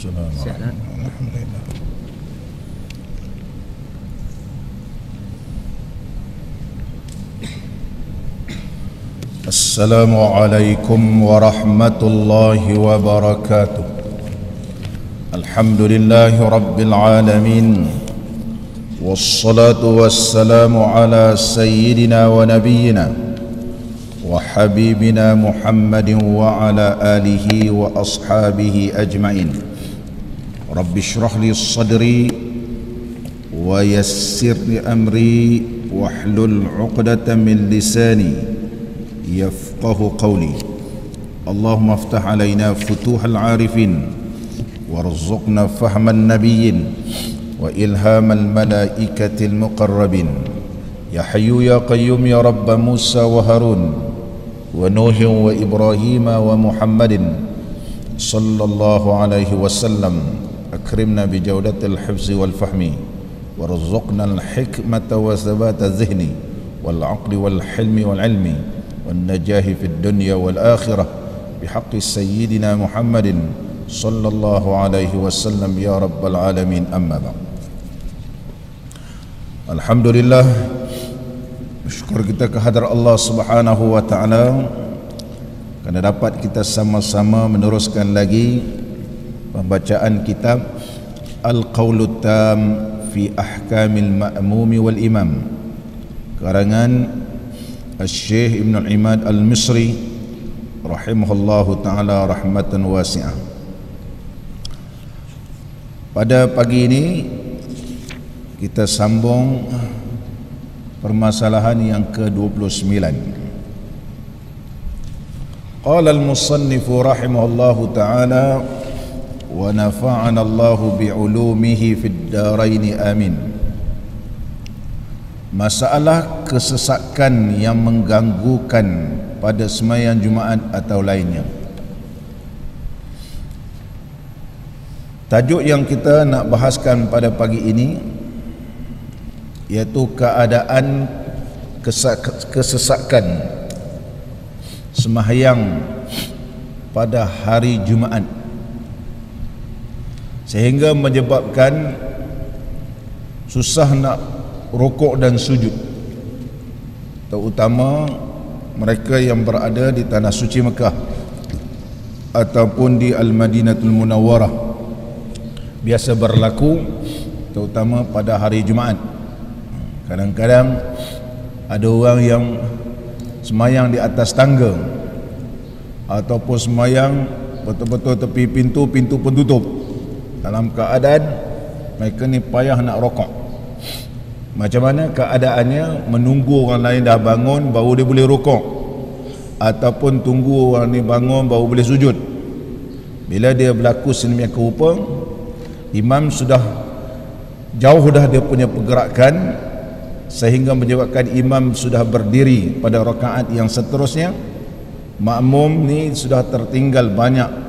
Bismillahirrahmanirrahim. Alhamdulillah. Assalamualaikum warahmatullahi wabarakatuh. Alhamdulillahi rabbil alamin. Wassalatu wassalamu ala sayyidina wa nabiyyina wa habibina Muhammadin wa ala alihi wa ashabihi ajma'in. Rabbi shrah li sadri wa yassir li amri wahlul 'uqdatam min lisani yafqahu qawli. Allahumma aftah alaina futuhal 'arifin warzuqna fahman nabiyyin wa ilhamal malaikatil muqarrabin. Ya hayyu ya qayyum ya rabb Musa wa Harun wa Nuh wa Ibrahim wa Muhammadin sallallahu alaihi wasallam. Akrimna bi jawdatil hifzi wal fahmi warzuqna al hikmata wa thabata dhihni wal aqli wal hilmi wal ilmi wan najahi fid dunya wal akhirah bihaqqi sayyidina Muhammadin sallallahu alaihi wasallam ya rabbal alamin. Amma ba'd. Alhamdulillah, syukur kita kehadrat Allah Subhanahu wa taala kerana dapat kita sama-sama meneruskan lagi pembacaan kitab Al-Qawlut Tam fi Ahkamil Ma'mumi wal Imam karangan Al-Syekh Ibn Al-Imad Al-Misri rahimahullahu taala rahmatan wasi'ah. Pada pagi ini kita sambung permasalahan yang ke-29. Qala al-musannif rahimahullahu ta'ala wa nafa'ana Allahu bi'ulumihi fid darain amin. Masalah kesesakan yang mengganggukan pada sembahyang Jumaat atau lainnya. Tajuk yang kita nak bahaskan pada pagi ini iaitu keadaan kesesakan sembahyang pada hari Jumaat sehingga menyebabkan susah nak rukuk dan sujud, terutama mereka yang berada di tanah suci Mekah ataupun di Al-Madinatul Munawwarah. Biasa berlaku terutama pada hari Jumaat. Kadang-kadang ada orang yang semayang di atas tangga ataupun semayang betul-betul tepi pintu pun tutup, dalam keadaan mereka ni payah nak rokok. Macam mana keadaannya? Menunggu orang lain dah bangun baru dia boleh rokok, ataupun tunggu orang ni bangun baru boleh sujud. Bila dia berlaku sedemikian rupa, imam sudah jauh dah dia punya pergerakan sehingga menyebabkan imam sudah berdiri pada rakaat yang seterusnya, makmum ni sudah tertinggal banyak.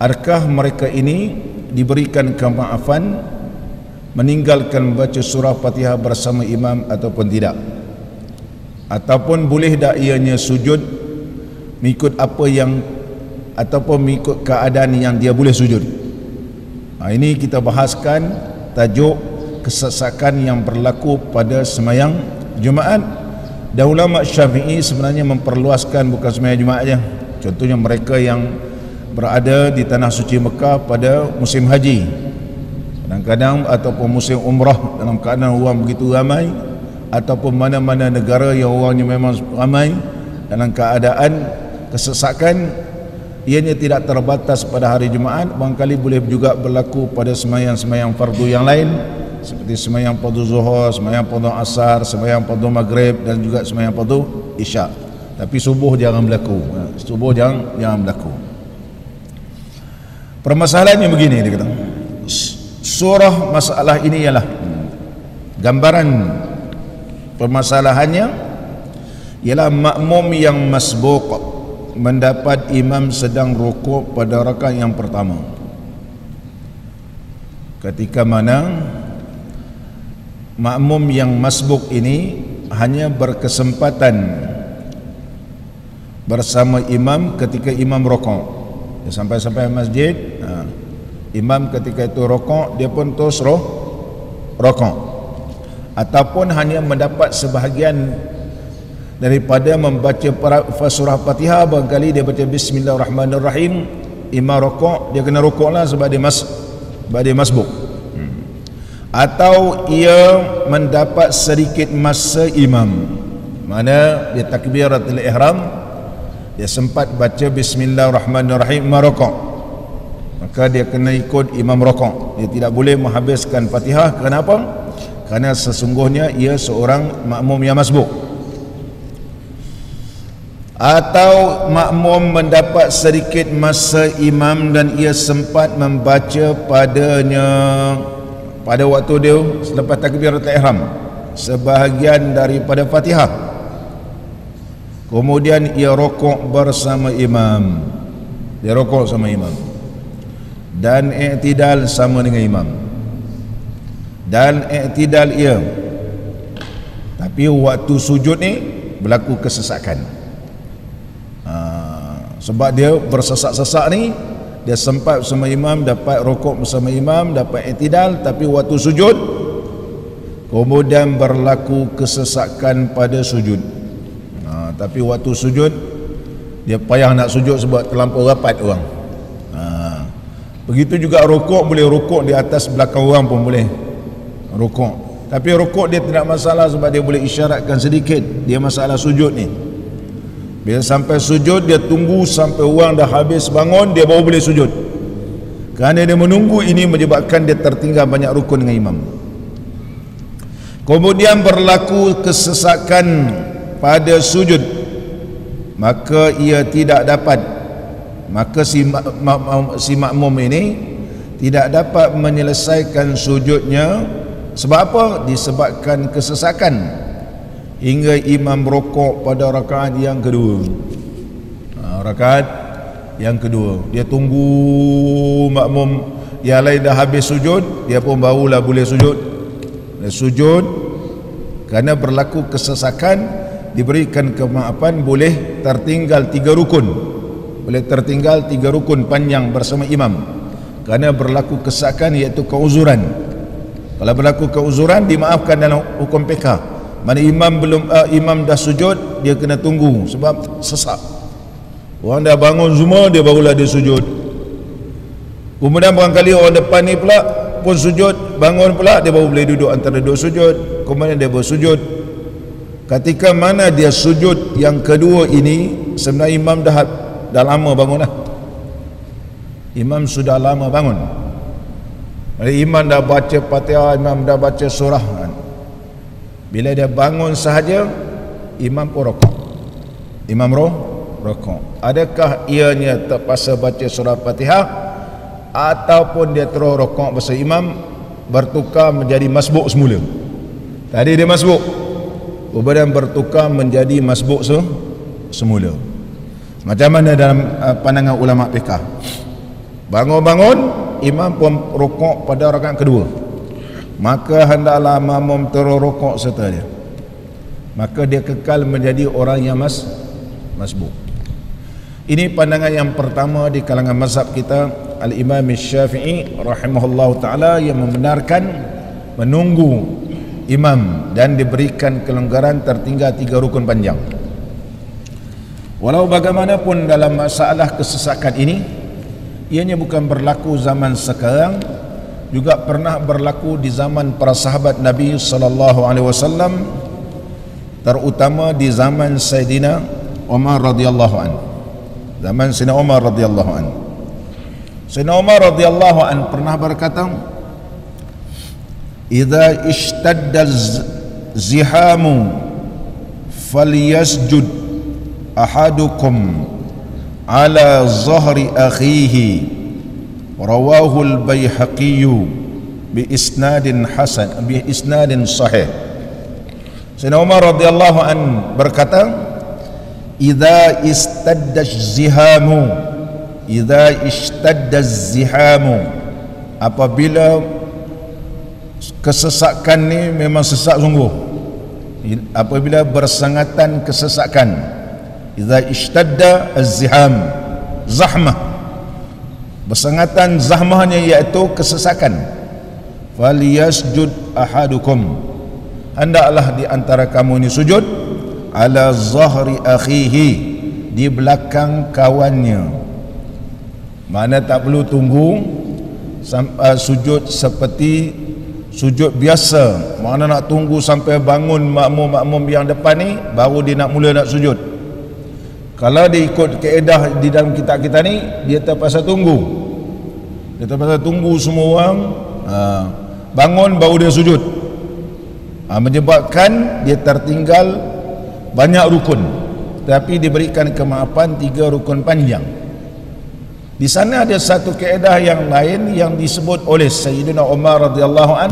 Adakah mereka ini diberikan kemaafan meninggalkan baca surah Fatihah bersama imam ataupun tidak? Ataupun boleh tak ianya sujud mengikut apa yang ataupun mengikut keadaan yang dia boleh sujud? Ini kita bahaskan tajuk kesesakan yang berlaku pada sembahyang Jumaat. Dan ulama Syafi'i sebenarnya memperluaskan bukan sembahyang Jumaat saja. Contohnya mereka yang berada di tanah suci Mekah pada musim haji, kadang-kadang ataupun musim umrah dalam keadaan orang begitu ramai, ataupun mana-mana negara yang orangnya memang ramai, dalam keadaan kesesakan ianya tidak terbatas pada hari Jumaat, barangkali boleh juga berlaku pada sembahyang-sembahyang fardu yang lain seperti sembahyang fardu zuhur, sembahyang fardu asar, sembahyang fardu maghrib dan juga sembahyang fardu isyak. Tapi subuh jangan berlaku. Subuh jangan berlaku. Permasalahannya begini, dia kata. Surah masalah ini ialah gambaran permasalahannya ialah makmum yang masbuq mendapat imam sedang rukuk pada rakaat yang pertama. Ketika mana makmum yang masbuk ini hanya berkesempatan bersama imam ketika imam rukuk, Dia sampai masjid, imam ketika itu rokok, dia pun terus rokok. Ataupun hanya mendapat sebahagian daripada membaca surah Fatihah, barangkali dia baca Bismillahirrahmanirrahim, imam rokok, dia kena rokok lah sebab dia masbuk. Atau ia mendapat sedikit masa imam, mana dia takbiratul ihram, dia sempat baca Bismillahirrahmanirrahim, imam rokok, maka dia kena ikut imam rokok. Dia tidak boleh menghabiskan Fatihah. Kenapa? Kerana sesungguhnya ia seorang makmum yang masbuk. Atau makmum mendapat sedikit masa imam dan ia sempat membaca padanya pada waktu dia selepas takbiratul ihram sebahagian daripada Fatihah, kemudian ia rokok bersama imam, dia rokok sama imam dan i'tidal sama dengan imam, dan i'tidal ia, tapi waktu sujud ni berlaku kesesakan. Sebab dia bersesak-sesak ni, dia sempat bersama imam, dapat rokok bersama imam, dapat i'tidal, tapi waktu sujud kemudian berlaku kesesakan pada sujud. Tapi waktu sujud dia payah nak sujud sebab terlampau rapat orang. Begitu juga rokok, boleh rokok di atas belakang orang pun boleh rokok, tapi rokok dia tidak masalah sebab dia boleh isyaratkan sedikit. Dia masalah sujud ni, bila sampai sujud dia tunggu sampai orang dah habis bangun, dia baru boleh sujud. Kerana dia menunggu ini menyebabkan dia tertinggal banyak rukun dengan imam. Kemudian berlaku kesesakan pada sujud, maka ia tidak dapat, maka si makmum ini tidak dapat menyelesaikan sujudnya. Sebab apa? Disebabkan kesesakan hingga imam rokok pada rakaat yang kedua. Rakaat yang kedua dia tunggu makmum yang lain dah habis sujud, dia pun barulah boleh sujud. Dia sujud kerana berlaku kesesakan, diberikan kemaafan, boleh tertinggal 3 rukun, boleh tertinggal 3 rukun panjang bersama imam kerana berlaku kesesakan, iaitu keuzuran. Kalau berlaku keuzuran dimaafkan dalam hukum PK. Mana imam dah sujud, dia kena tunggu sebab sesak. Orang dah bangun semua, dia barulah dia sujud. Kemudian barangkali orang depan ni pula pun sujud, bangun pula, dia baru boleh duduk antara dua sujud, kemudian dia bersujud. Ketika mana dia sujud yang kedua ini, sebenarnya imam dah lama bangun dah. Imam sudah lama bangun. Imam dah baca Fatihah, imam dah baca surah. Bila dia bangun sahaja, imam pun rokok. Imam rokok. Adakah ianya terpaksa baca surah Fatihah ataupun dia terus rokok bersama imam, bertukar menjadi masbuk semula? Tadi dia masbuk, kemudian bertukar menjadi masbuk semula. Macam mana dalam pandangan ulama fiqh? Bangun-bangun, imam pun rokok pada rakaat kedua, maka hendaklah makmum terus rokok serta dia, maka dia kekal menjadi orang yang masbuk. Ini pandangan yang pertama di kalangan mazhab kita, Al-Imam Syafi'i rahimahullah ta'ala, yang membenarkan menunggu imam dan diberikan kelonggaran tertinggal 3 rukun panjang. Walau bagaimanapun dalam masalah kesesakan ini, ianya bukan berlaku zaman sekarang, juga pernah berlaku di zaman para sahabat Nabi sallallahu alaihi wasallam, terutama di zaman Sayyidina Umar radhiyallahu anhu. Zaman Sayyidina Umar radhiyallahu anhu. Sayyidina Umar radhiyallahu anhu pernah berkata, "Idza ishtadda zihamu falyasjud ahadukum ala zahri akhihi." Rawahu al-Baihaqi bi isnadin hasan, bi isnadin sahih. Sayyidina Umar radhiyallahu an berkata, "Idza istadda zihamu, idza istadda zihamu," apabila kesesakan ni memang sesak sungguh, apabila bersangatan kesesakan, idza istadda az-ziham, zahmah, bersangatan zahmahnya iaitu kesesakan. Falyasjud ahadukum, hendaklah di antara kamu ini sujud ala zahri akhihi, di belakang kawannya. Mana tak perlu tunggu sujud seperti sujud biasa, mana nak tunggu sampai bangun makmum-makmum yang depan ni baru dia nak mula nak sujud. Kalau dia ikut kaedah di dalam kitab kita ni, dia terpaksa tunggu, semua orang bangun baru dia sujud, menyebabkan dia tertinggal banyak rukun. Tapi diberikan kemaafan 3 rukun panjang. Di sana ada satu kaedah yang lain yang disebut oleh Sayyidina Umar radhiyallahu an,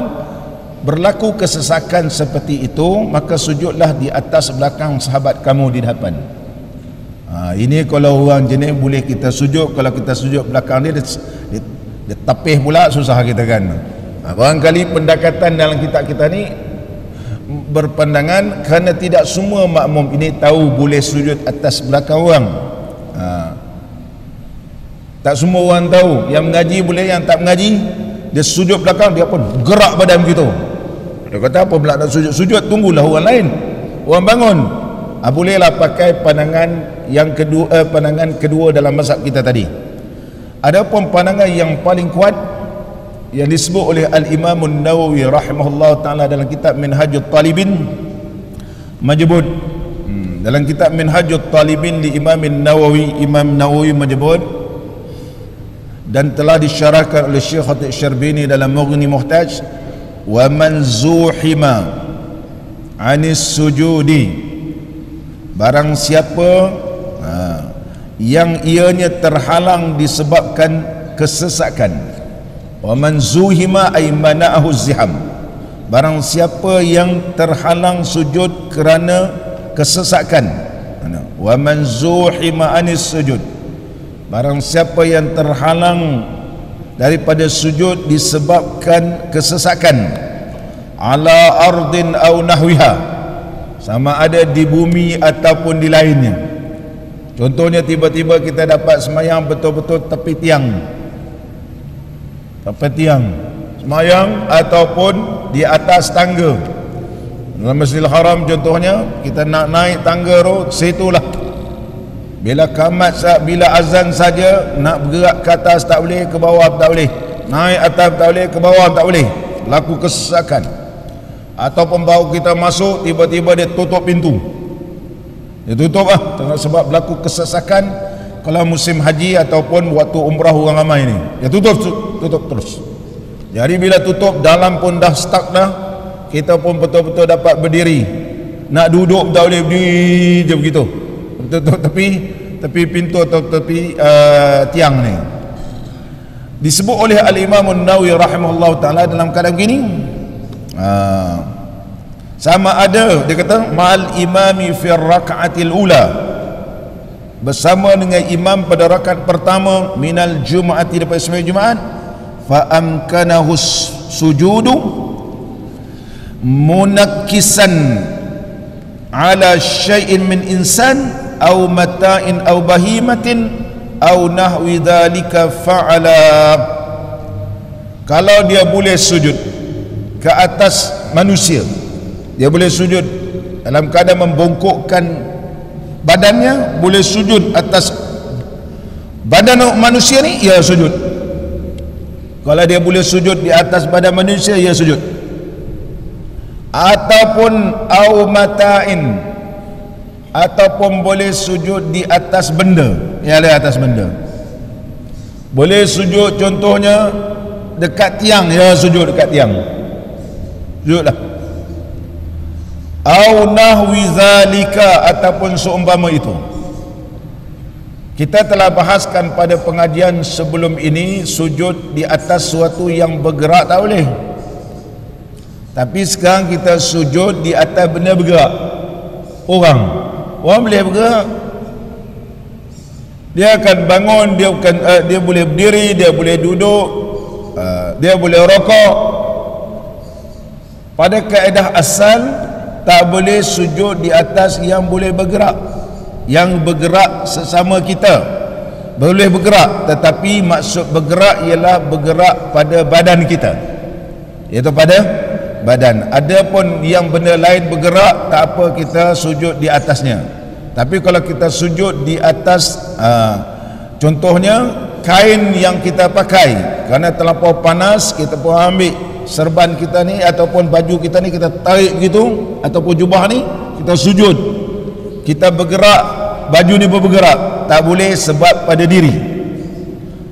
berlaku kesesakan seperti itu maka sujudlah di atas belakang sahabat kamu di hadapan. Ini kalau orang jenis boleh kita sujud, kalau kita sujud belakang dia tapih pula, susah kita kan. Barangkali pendekatan dalam kitab kita ni berpandangan kerana tidak semua makmum ini tahu boleh sujud atas belakang orang. Tak semua orang tahu. Yang mengaji boleh, yang tak mengaji dia sujud belakang, dia pun gerak badan begitu. Dia kata apa pula nak sujud, tunggulah orang lain, orang bangun. Bolehlah pakai pandangan yang kedua, pandangan kedua dalam mazhab kita tadi. Adapun pandangan yang paling kuat yang disebut oleh Al-Imam An-Nawawi rahimahullah ta'ala dalam kitab Minhajut Talibin, menyebut dalam kitab Minhajut Talibin di Imam Nawawi menyebut, dan telah disyarahkan oleh Syekh Khatib Syarbini dalam Mughni Muhtaj, wa man zuhima anis sujudi, barang siapa yang ianya terhalang disebabkan kesesakan. Wa man zuhima ay mana'ahu ziham, barang siapa yang terhalang sujud kerana kesesakan. Wa man zuhima anis sujud, barang siapa yang terhalang daripada sujud disebabkan kesesakan, ala ardin au nahwiha, sama ada di bumi ataupun di lainnya. Contohnya tiba-tiba kita dapat semayang betul-betul tepi tiang, semayang, ataupun di atas tangga. Dalam Masjidil Haram contohnya, kita nak naik tangga tu, situlah bila qamat, bila azan saja nak bergerak ke atas tak boleh, ke bawah tak boleh, naik atas tak boleh, ke bawah tak boleh, berlaku kesesakan. Ataupun baru kita masuk tiba-tiba dia tutup pintu, dia tutup sebab berlaku kesesakan. Kalau musim haji ataupun waktu umrah orang ramai ni, dia tutup terus. Jadi bila tutup, dalam pun dah stuck dah, kita pun betul-betul dapat berdiri, nak duduk tak boleh, berdiri je begitu, betul-betul tepi pintu atau tepi tiang ni. Disebut oleh Al-Imam An-Nawawi rahimahullah ta'ala dalam keadaan begini, sama ada dia kata ma'al imami fi raka'atil ula, bersama dengan imam pada rakaat pertama minal jum'ati, daripada sembahyang Jumaat, fa amkanahu sujudu munakkisan ala syai'in min insan au mata'in au bahimatin au nahwi dhalika fa'ala. Kalau dia boleh sujud ke atas manusia, dia boleh sujud dalam keadaan membongkokkan badannya, boleh sujud atas badan manusia ni, ia sujud. Kalau dia boleh sujud di atas badan manusia, ia sujud. Ataupun au mata'in, ataupun boleh sujud di atas benda, yang ada atas benda. Boleh sujud contohnya dekat tiang, ya sujud dekat tiang, sujudlah. Au nahwi zalika, ataupun seumpama itu. Kita telah bahaskan pada pengajian sebelum ini, sujud di atas sesuatu yang bergerak tak boleh. Tapi sekarang kita sujud di atas benda bergerak. Orang boleh bergerak, dia akan bangun, dia boleh berdiri, dia boleh duduk, dia boleh rokok. Pada kaedah asal tak boleh sujud di atas yang boleh bergerak, yang bergerak sesama kita. boleh bergerak, tetapi maksud bergerak ialah bergerak pada badan kita, iaitu pada badan. Adapun yang benda lain bergerak, tak apa, kita sujud di atasnya. Tapi kalau kita sujud di atas, contohnya kain yang kita pakai, kerana terlampau panas, kita pun ambil serban kita ni ataupun baju kita ni, kita tarik gitu, ataupun jubah ni, kita sujud, kita bergerak, baju ni pun bergerak, tak boleh sebab pada diri.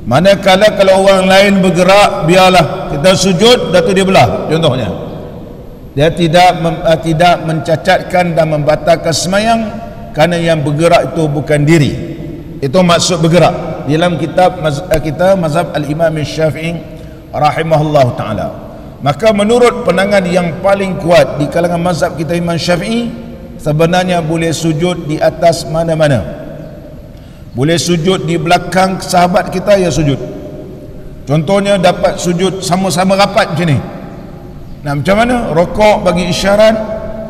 Manakala kalau orang lain bergerak, biarlah kita sujud, dah tu dia belah, contohnya dia tidak mencacatkan dan membatalkan semayang, kerana yang bergerak itu bukan diri. Itu maksud bergerak dalam kitab kita mazhab al-Imam Syafi'i rahimahullah ta'ala. Maka menurut pandangan yang paling kuat di kalangan mazhab kita Imam Syafi'i, sebenarnya boleh sujud di atas mana-mana. Boleh sujud di belakang sahabat kita, ya sujud. Contohnya dapat sujud sama-sama rapat macam ni. Nah, macam mana? Rokok bagi isyarat,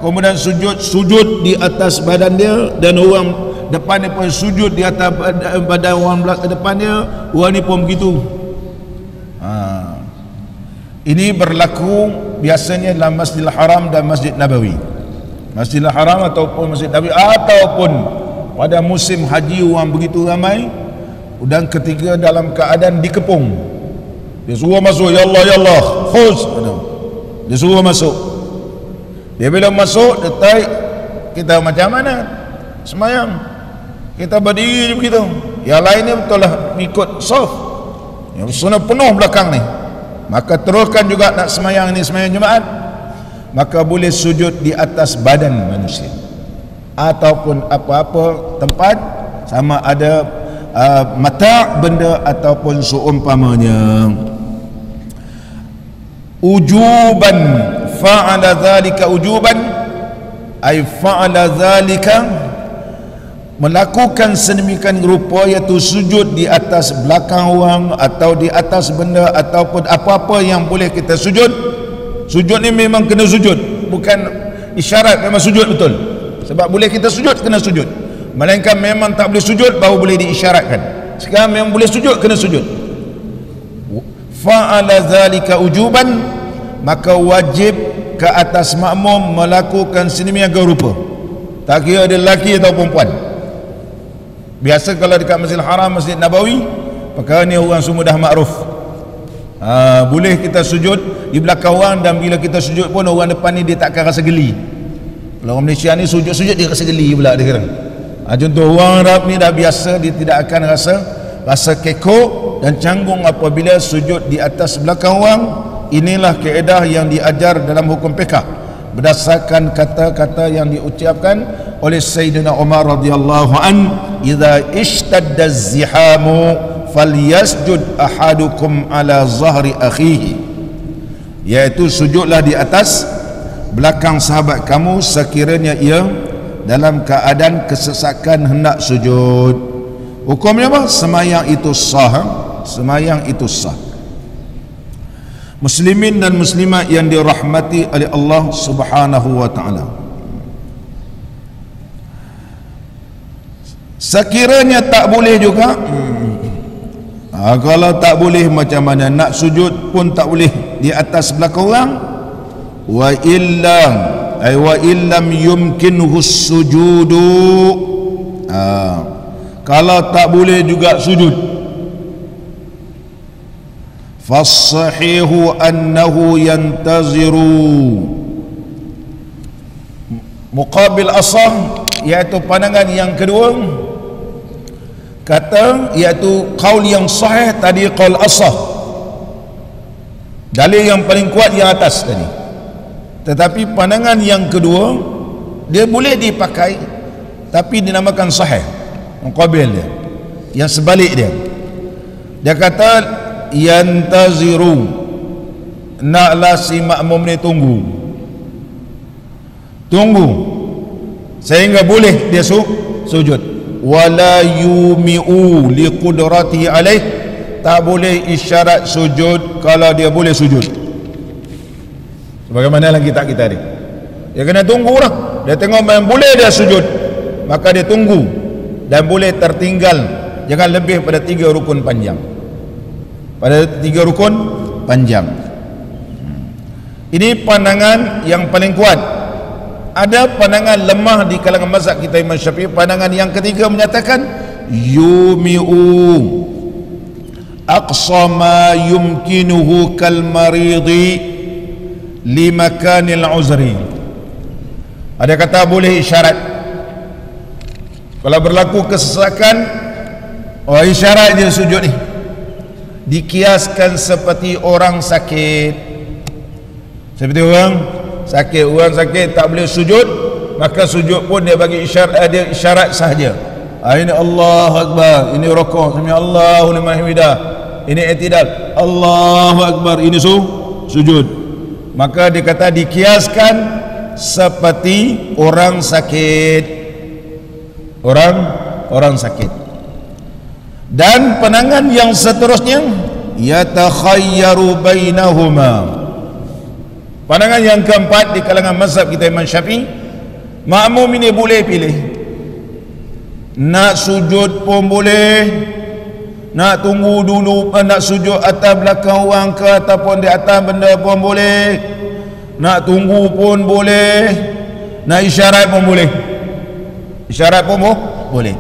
kemudian sujud di atas badan dia, dan orang depan dia pun sujud di atas badan orang belakang depan dia, orang ni pun begitu. Ini berlaku biasanya dalam Masjidil Haram dan Masjid Nabawi. Masjidil Haram ataupun Masjid Nabawi, ataupun pada musim haji orang begitu ramai, dan ketika dalam keadaan dikepung, dia suruh masuk, ya Allah ya Allah, khuz, dia suruh masuk. Dia bila masuk, dia tarik, kita macam mana semayang? Kita berdiri begitu. Yang lainnya betul lah ikut saf, yang sunnah penuh belakang ni. Maka teruskan juga nak semayang ni, semayang Jumaat, maka boleh sujud di atas badan manusia ataupun apa-apa tempat, sama ada mata' benda ataupun seumpamanya. Ujuban, fa'ala dhalika ujuban, ay fa'ala dhalika, melakukan sedemikian rupa, iaitu sujud di atas belakang orang atau di atas benda ataupun apa-apa yang boleh kita sujud. Sujud ni memang kena sujud, bukan isyarat memang sujud betul. Sebab boleh kita sujud, kena sujud. Melainkan memang tak boleh sujud, baru boleh diisyaratkan. Sekarang memang boleh sujud, kena sujud. Fa'ala zalika ujuban, maka wajib ke atas makmum melakukan sedemikian rupa, tak kira dia lelaki atau perempuan. Biasa kalau dekat Masjidil Haram, Masjid Nabawi, perkara ni orang semua dah makruf. Boleh kita sujud di belakang orang, dan bila kita sujud pun orang depan ni dia takkan rasa geli. Kalau orang Malaysia ni sujud-sujud dia rasa geli pula dia kira. Contoh orang Arab ni dah biasa, dia tidak akan rasa kekok dan canggung apabila sujud di atas belakang orang. Inilah kaedah yang diajar dalam hukum fiqh berdasarkan kata-kata yang diucapkan oleh Sayyidina Umar radhiyallahu an, idza ishtadda az-zihamu falyasjud ahadukum ala zahri akhihi, iaitu sujudlah di atas belakang sahabat kamu sekiranya ia dalam keadaan kesesakan hendak sujud. Hukumnya apa? Semayang itu sah, semayang itu sah. Muslimin dan muslimat yang dirahmati oleh Allah Subhanahu wa taala, sekiranya tak boleh juga, kalau tak boleh macam mana? Nak sujud pun tak boleh di atas belakang orang. Wa illam yumkinhu sujudu, kalau tak boleh juga sujud, fassahihu annahu yantaziru, muqabil asah, iaitu pandangan yang kedua, kata, iaitu qaul yang sahih tadi, qaul asah, dalil yang paling kuat yang atas tadi. Tetapi pandangan yang kedua, dia boleh dipakai tapi dinamakan sahih, muqabil dia, yang sebalik dia. Dia kata yantaziru, naklah si makmum ni tunggu sehingga boleh dia sujud. Wala yumi'u liqudrati alaih, tak boleh isyarat sujud kalau dia boleh sujud. Sebagaimana dalam kitab kita ni, dia kena tunggu lah. Dia tengok yang boleh dia sujud, maka dia tunggu, dan boleh tertinggal jangan lebih pada 3 rukun panjang. Pada 3 rukun panjang. Ini pandangan yang paling kuat. Ada pandangan lemah di kalangan mazhab kita Imam Syafi'i. Pandangan yang ketiga menyatakan yumi'u aqsa ma yumkinuhu kal maridi li makanil uzri. Ada kata boleh isyarat. Kalau berlaku kesesakan, isyarat dia sujud ni. Dikiaskan seperti orang sakit. Seperti orang sakit tak boleh sujud, maka sujud pun dia bagi isyarat, dia isyarat sahaja. Ini Allahu Akbar, ini rukuk, sami Allahu liman hamidah, ini i'tidal, Allahu Akbar, ini sujud. Maka dia kata dikiaskan seperti orang sakit. Orang sakit. Dan pandangan yang seterusnya yatakhayyaru bainahuma. Pandangan yang keempat di kalangan mazhab kita Imam Syafi'i, makmum ini boleh pilih. Nak sujud pun boleh, nak tunggu dulu, nak sujud atas belakang orang ke ataupun di atas benda pun boleh, nak tunggu pun boleh, nak isyarat pun boleh. Isyarat pun boleh.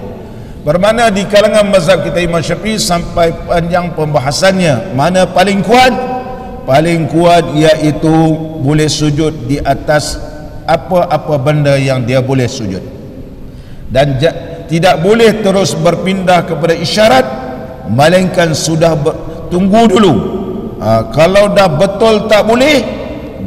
Bermakna di kalangan mazhab kita Imam Syafi'i sampai panjang pembahasannya, mana paling kuat? Paling kuat iaitu boleh sujud di atas apa-apa benda yang dia boleh sujud, dan tidak boleh terus berpindah kepada isyarat, melainkan sudah tunggu dulu. Kalau dah betul tak boleh,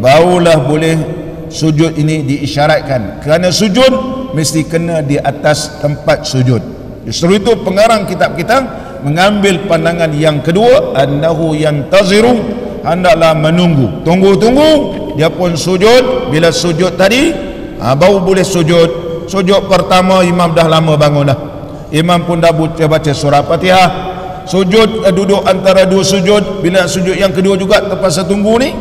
barulah boleh sujud ini diisyaratkan. Kerana sujud mesti kena di atas tempat sujud. Justru itu pengarang kitab kita mengambil pandangan yang kedua, annahu yantaziru, hendaklah menunggu, tunggu dia pun sujud. Bila sujud tadi baru boleh sujud. Sujud pertama imam dah lama bangun dah, imam pun dah baca surah Fatihah. Sujud duduk antara dua sujud. Bila sujud yang kedua juga terpaksa tunggu ni,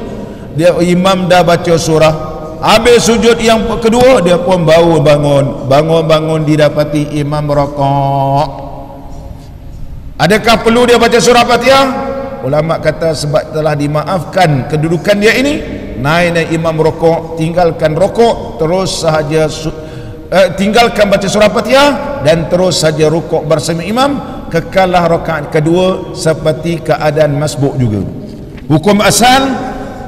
dia imam dah baca surah. Habis sujud yang kedua dia pun baru bangun didapati imam rakaat. Adakah perlu dia baca surah Fatihah? Ulama kata sebab telah dimaafkan kedudukan dia ini, naik imam rokok, tinggalkan rokok, terus sahaja tinggalkan baca surah Fatihah dan terus saja rukuk bersama imam, kekallah rakaat kedua seperti keadaan masbuk juga. Hukum asal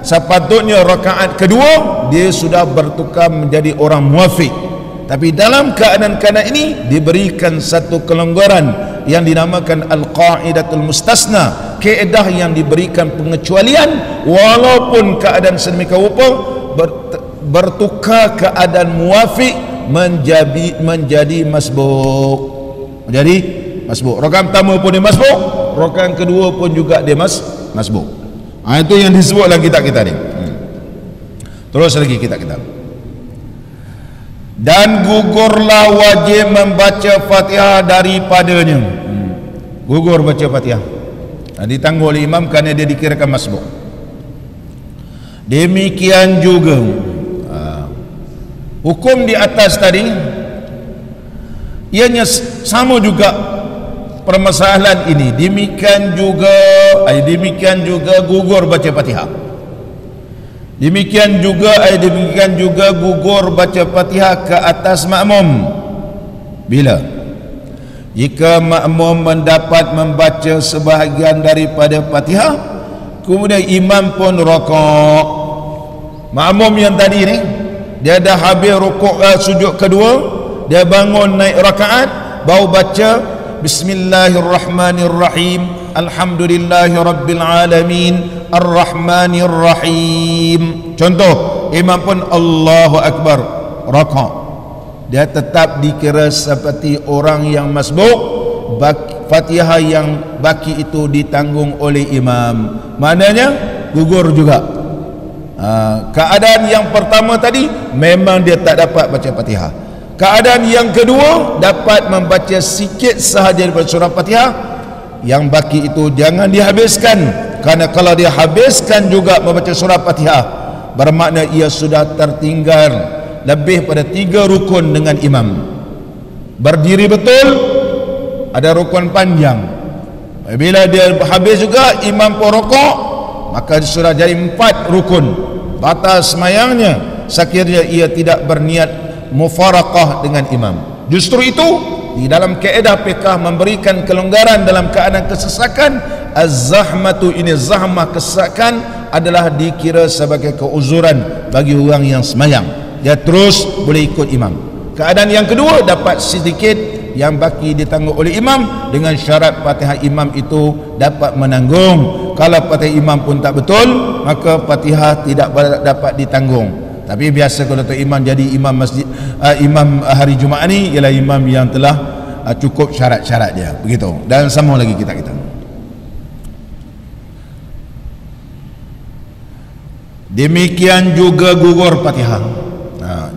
sepatutnya rakaat kedua dia sudah bertukar menjadi orang muafiq, tapi dalam keadaan ini diberikan satu kelonggaran yang dinamakan al-qa'idatul mustasna, kaedah yang diberikan pengecualian walaupun keadaan sedemikian rupa bertukar keadaan muafiq menjadi masbuk. Menjadi masbuk. Rakaat pertama pun dia masbuk, rakaat kedua pun juga dia masbuk. Itu yang disebut dalam kitab kita ni. Terus lagi kitab kita. Dan gugurlah wajib membaca Fatihah daripadanya. Gugur baca Fatihah. Ditangguh oleh imam kerana dia dikirakan masbuk. Demikian juga hukum di atas tadi, ianya sama juga permasalahan ini. Demikian juga gugur baca Fatihah. Demikian juga gugur baca Fatihah ke atas makmum. Bila? Jika makmum mendapat membaca sebahagian daripada Fatihah, kemudian imam pun rakaat. Makmum yang tadi ni, dia dah habis rukuk sujud kedua, dia bangun naik rakaat, baru baca Bismillahirrahmanirrahim, Alhamdulillahirabbilalamin, Ar-Rahmanirrahim. Contoh, imam pun Allahu Akbar, rakaat. Dia tetap dikira seperti orang yang masbuk. Fatihah yang baki itu ditanggung oleh imam, maknanya gugur juga. Keadaan yang pertama tadi memang dia tak dapat baca Fatihah. Keadaan yang kedua dapat membaca sikit sahaja daripada surah Fatihah, yang baki itu jangan dihabiskan, kerana kalau dia habiskan juga membaca surah Fatihah, bermakna ia sudah tertinggal lebih pada 3 rukun dengan imam. Berdiri betul, ada rukun panjang. Bila dia habis juga imam pun rukuk, maka sudah jadi 4 rukun. Batal semayangnya sekiranya ia tidak berniat mufaraqah dengan imam. Justru itu di dalam kaedah fiqh memberikan kelonggaran dalam keadaan kesesakan. Az-zahmatu, ini zahmah kesesakan, adalah dikira sebagai keuzuran bagi orang yang semayang. Dia terus boleh ikut imam. Keadaan yang kedua, dapat sedikit yang baki ditanggung oleh imam dengan syarat Fatihah imam itu dapat menanggung. Kalau Fatihah imam pun tak betul, maka Fatihah tidak dapat ditanggung. Tapi biasa kalau tu imam jadi imam masjid, imam hari Jumaat ni ialah imam yang telah cukup syarat-syarat dia, begitu. Dan sama lagi kita demikian juga gugur Fatihah.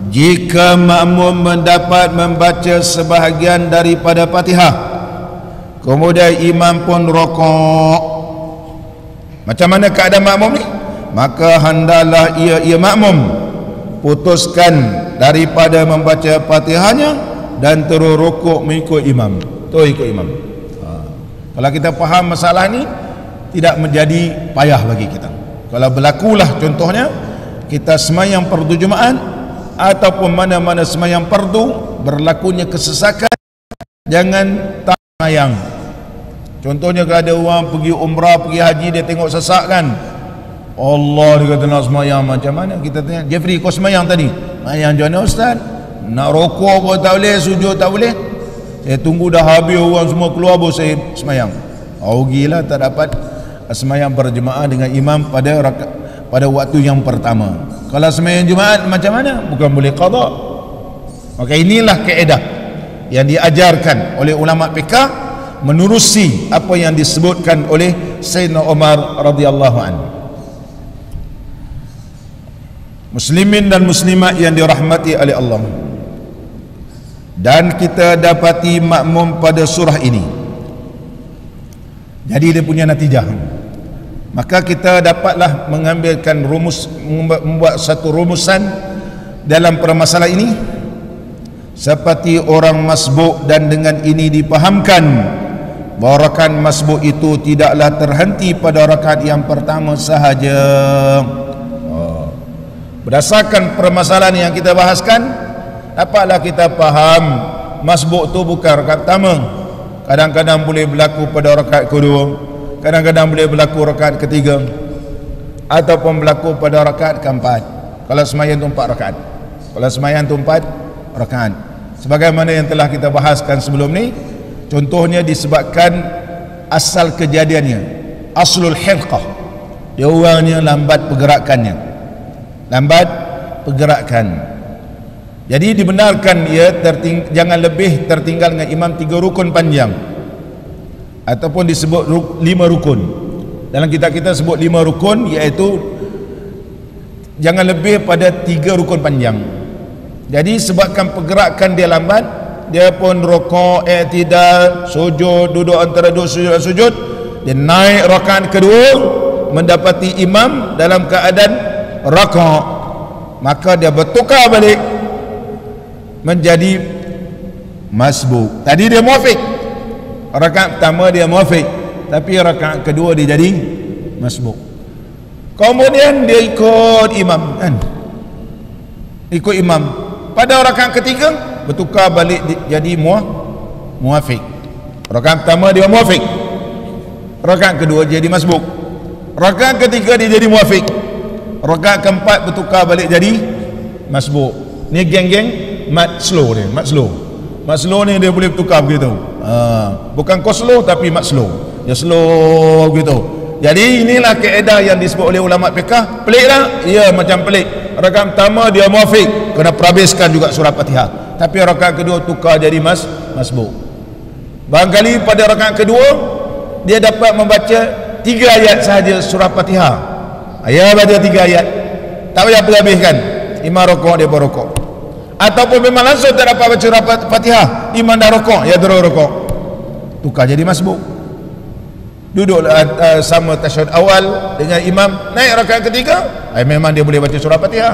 Jika makmum mendapat membaca sebahagian daripada Fatihah, kemudian imam pun rokok, macam mana keadaan makmum ni? Maka hendaklah ia makmum putuskan daripada membaca Fatihahnya dan terus rukuk mengikut imam. Ikut imam. Kalau kita faham masalah ni, tidak menjadi payah bagi kita. Kalau berlakulah contohnya kita semayang fardu Jumaat ataupun mana-mana semayang fardu berlakunya kesesakan, jangan tak semayang. Contohnya kalau ada orang pergi umrah, pergi haji, dia tengok sesak kan, Allah, dia kata nak semayang macam mana? Kita tanya, Jeffrey, kau semayang tadi? Semayang macam mana Ustaz? Nak rokok pun tak boleh, sujud tak boleh. Saya tunggu dah habis orang semua keluar baru saya semayang. Rugilah tak dapat semayang berjemaah dengan imam pada waktu yang pertama. Kalau semayang Jumaat macam mana? Bukan boleh qada. Maka inilah kaedah yang diajarkan oleh ulama fiqh menerusi apa yang disebutkan oleh Sayyidina Umar radhiyallahu anhu. Muslimin dan muslimat yang dirahmati oleh Allah, dan kita dapati makmum pada surah ini, jadi dia punya natijah. Maka kita dapatlah mengambilkan membuat satu rumusan dalam permasalahan ini seperti orang masbuk, dan dengan ini dipahamkan bahawa rakaat masbuk itu tidaklah terhenti pada rakaat yang pertama sahaja. Berdasarkan permasalahan yang kita bahaskan, dapatlah kita faham masbuk tu bukan rakaat pertama. Kadang-kadang boleh berlaku pada rakaat kedua, kadang-kadang boleh berlaku rakaat ketiga, ataupun berlaku pada rakaat keempat. Kalau semayang tu 4 rakaat. Kalau semayang tu 4 rakaat. Sebagaimana yang telah kita bahaskan sebelum ni, contohnya disebabkan asal kejadiannya, aslul hilqah, dia orangnya lambat pergerakannya, jadi dibenarkan ia jangan lebih tertinggal dengan imam 3 rukun panjang, ataupun disebut 5 rukun. Dalam kitab kita sebut 5 rukun, iaitu jangan lebih pada 3 rukun panjang. Jadi sebabkan pergerakan dia lambat, dia pun rukuk, i'tidal, sujud, duduk antara dua sujud dan sujud, dia naik rakaat kedua mendapati imam dalam keadaan rukuk, maka dia bertukar balik menjadi masbuk. Tadi dia muafiq, rakaat pertama dia muafiq, tapi rakaat kedua dia jadi masbuk. Kemudian dia ikut imam kan, ikut imam. Pada rakaat ketiga bertukar balik jadi muafiq. Rakaat pertama dia muafiq, rakaat kedua jadi masbuk, rakaat ketiga dia jadi muafiq, rakaat keempat bertukar balik jadi masbuk. Ni geng-geng mat slow ni, mat slow ni dia boleh bertukar begitu. Bukan kau slow tapi mat slow, dia slow begitu. Jadi inilah kaedah yang disebut oleh ulama fiqh. Pelik tak? Ya, macam pelik. Rakaat pertama dia muafiq, kena perhabiskan juga surah Fatihah, tapi rakaat kedua tukar jadi masbuk. Barangkali pada rakaat kedua dia dapat membaca 3 ayat sahaja surah Fatihah. Ayat baca 3 ayat, tak payah perhabiskan, imam rokok dia berrokok. Ataupun memang langsung tak dapat baca surah Fatihah, imam dah rokok, dia terus rokok, tukar jadi masbuk. Duduk sama tasyahud awal dengan imam, naik rakaat ketiga, memang dia boleh baca surah Fatihah,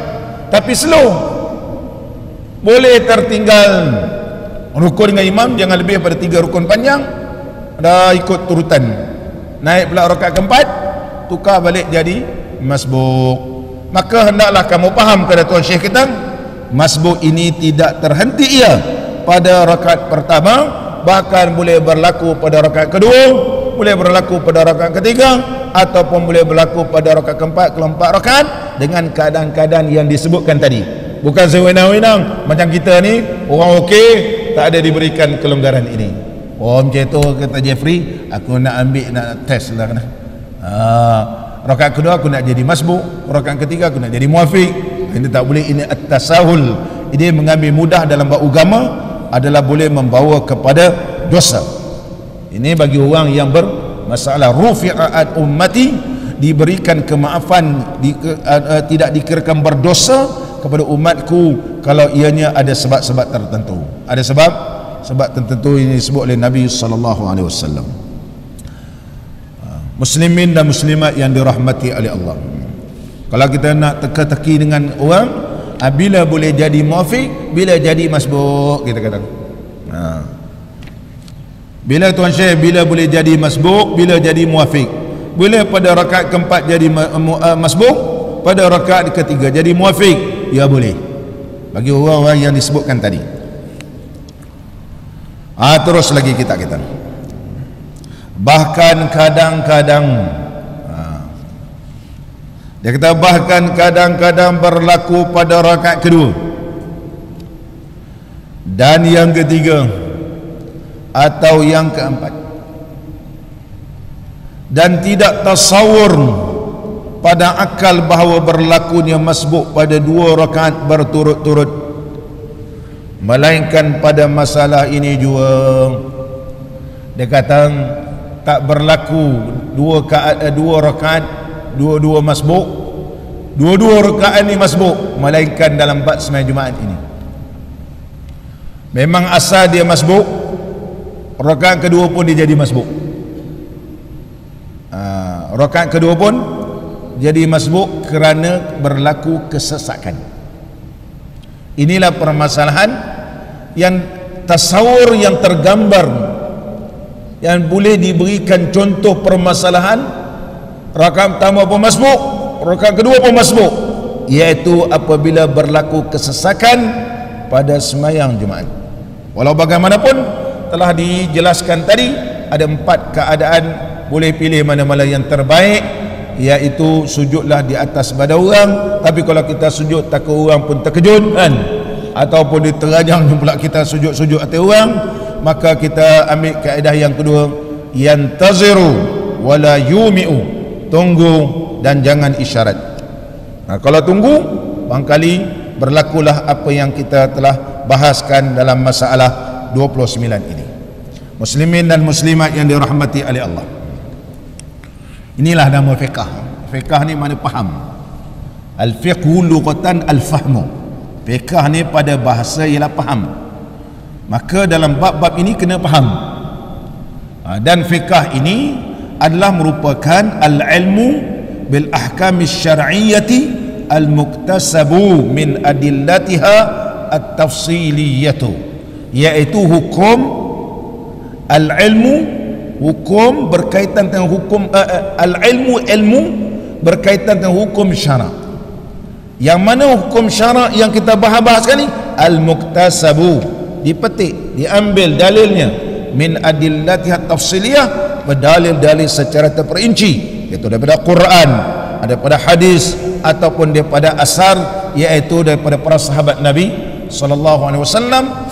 tapi slow, boleh tertinggal rukun dengan imam jangan lebih daripada 3 rukun panjang, dah ikut turutan, naik pula rakaat keempat, tukar balik jadi masbuk. Maka hendaklah kamu faham, kata tuan Syekh kita, masbuk ini tidak terhenti ia pada rakaat pertama, bahkan boleh berlaku pada rakaat kedua, boleh berlaku pada rakaat ketiga, ataupun boleh berlaku pada rakaat keempat, keempat rakaat dengan keadaan-keadaan yang disebutkan tadi. Bukan sewenang-wenang macam kita ni, orang okey tak ada diberikan kelonggaran ini. Oh macam tu kata Jeffrey, aku nak ambil, nak test lah kena. Rakaat kedua aku nak jadi masbuk, rakaat ketiga aku nak jadi muafiq. Ini tak boleh, ini at-tasahul. Ini mengambil mudah dalam bab agama adalah boleh membawa kepada dosa. Ini bagi orang yang bermasalah. Rufi'at ummati, diberikan kemaafan, tidak dikirakan berdosa kepada umatku kalau ianya ada sebab-sebab tertentu. Ada sebab tertentu ini disebut oleh Nabi SAW. Muslimin dan muslimat yang dirahmati oleh Allah, kalau kita nak teka-teki dengan orang, bila boleh jadi muafiq, bila jadi masbuk, kita kata bila tuan Syekh, bila boleh jadi masbuk, bila jadi muafiq, bila pada rakaat keempat jadi masbuk, pada rakaat ketiga jadi muafiq, ya boleh bagi orang-orang yang disebutkan tadi. Terus lagi kita bahkan kadang-kadang, dia kata bahkan kadang-kadang berlaku pada rakaat kedua dan yang ketiga atau yang keempat, dan tidak tasawur pada akal bahawa berlakunya masbuk pada 2 rakaat berturut-turut, melainkan pada masalah ini juga dia kata tak berlaku 2 rakaat dua masbuk, 2 rakaat ni masbuk, melainkan dalam bab sembahyang Jumaat ini memang asal dia masbuk, rakaat kedua pun dia jadi masbuk, rakaat kedua pun jadi masbuk kerana berlaku kesesakan. Inilah permasalahan yang tasawur yang tergambar, yang boleh diberikan contoh permasalahan. Rakaat pertama pun masbuk, rakaat kedua pun masbuk, iaitu apabila berlaku kesesakan pada sembahyang Jumaat. Walau bagaimanapun telah dijelaskan tadi, ada 4 keadaan, boleh pilih mana-mana yang terbaik, iaitu sujudlah di atas badan orang. Tapi kalau kita sujud takut orang pun terkejut kan, ataupun diterajang pula kita sujud-sujud atas orang, maka kita ambil kaedah yang kedua, yantaziru wala yumi'u, tunggu dan jangan isyarat. Kalau tunggu, barangkali berlakulah apa yang kita telah bahaskan dalam masalah 29 ini. Muslimin dan muslimat yang dirahmati oleh Allah, inilah nama fiqh. Fiqh ni mana faham. Al-fiqhu lughatan al-fahmu. Fiqh ni pada bahasa ialah faham. Maka dalam bab-bab ini kena faham. Dan fiqh ini adalah merupakan al-ilmu bil ahkami syar'iyyati al-muktasabu min adillatiha at-tafsiliyatu, iaitu hukum al-ilmu, hukum berkaitan dengan hukum ilmu berkaitan dengan hukum syarak. Yang mana hukum syarak yang kita bahas kali al-muktasabu, dipetik, diambil dalilnya min adillatiha tafsiliyah, berdalil-dalil secara terperinci, iaitu daripada Quran, daripada hadis, ataupun daripada asar, iaitu daripada para sahabat Nabi SAW.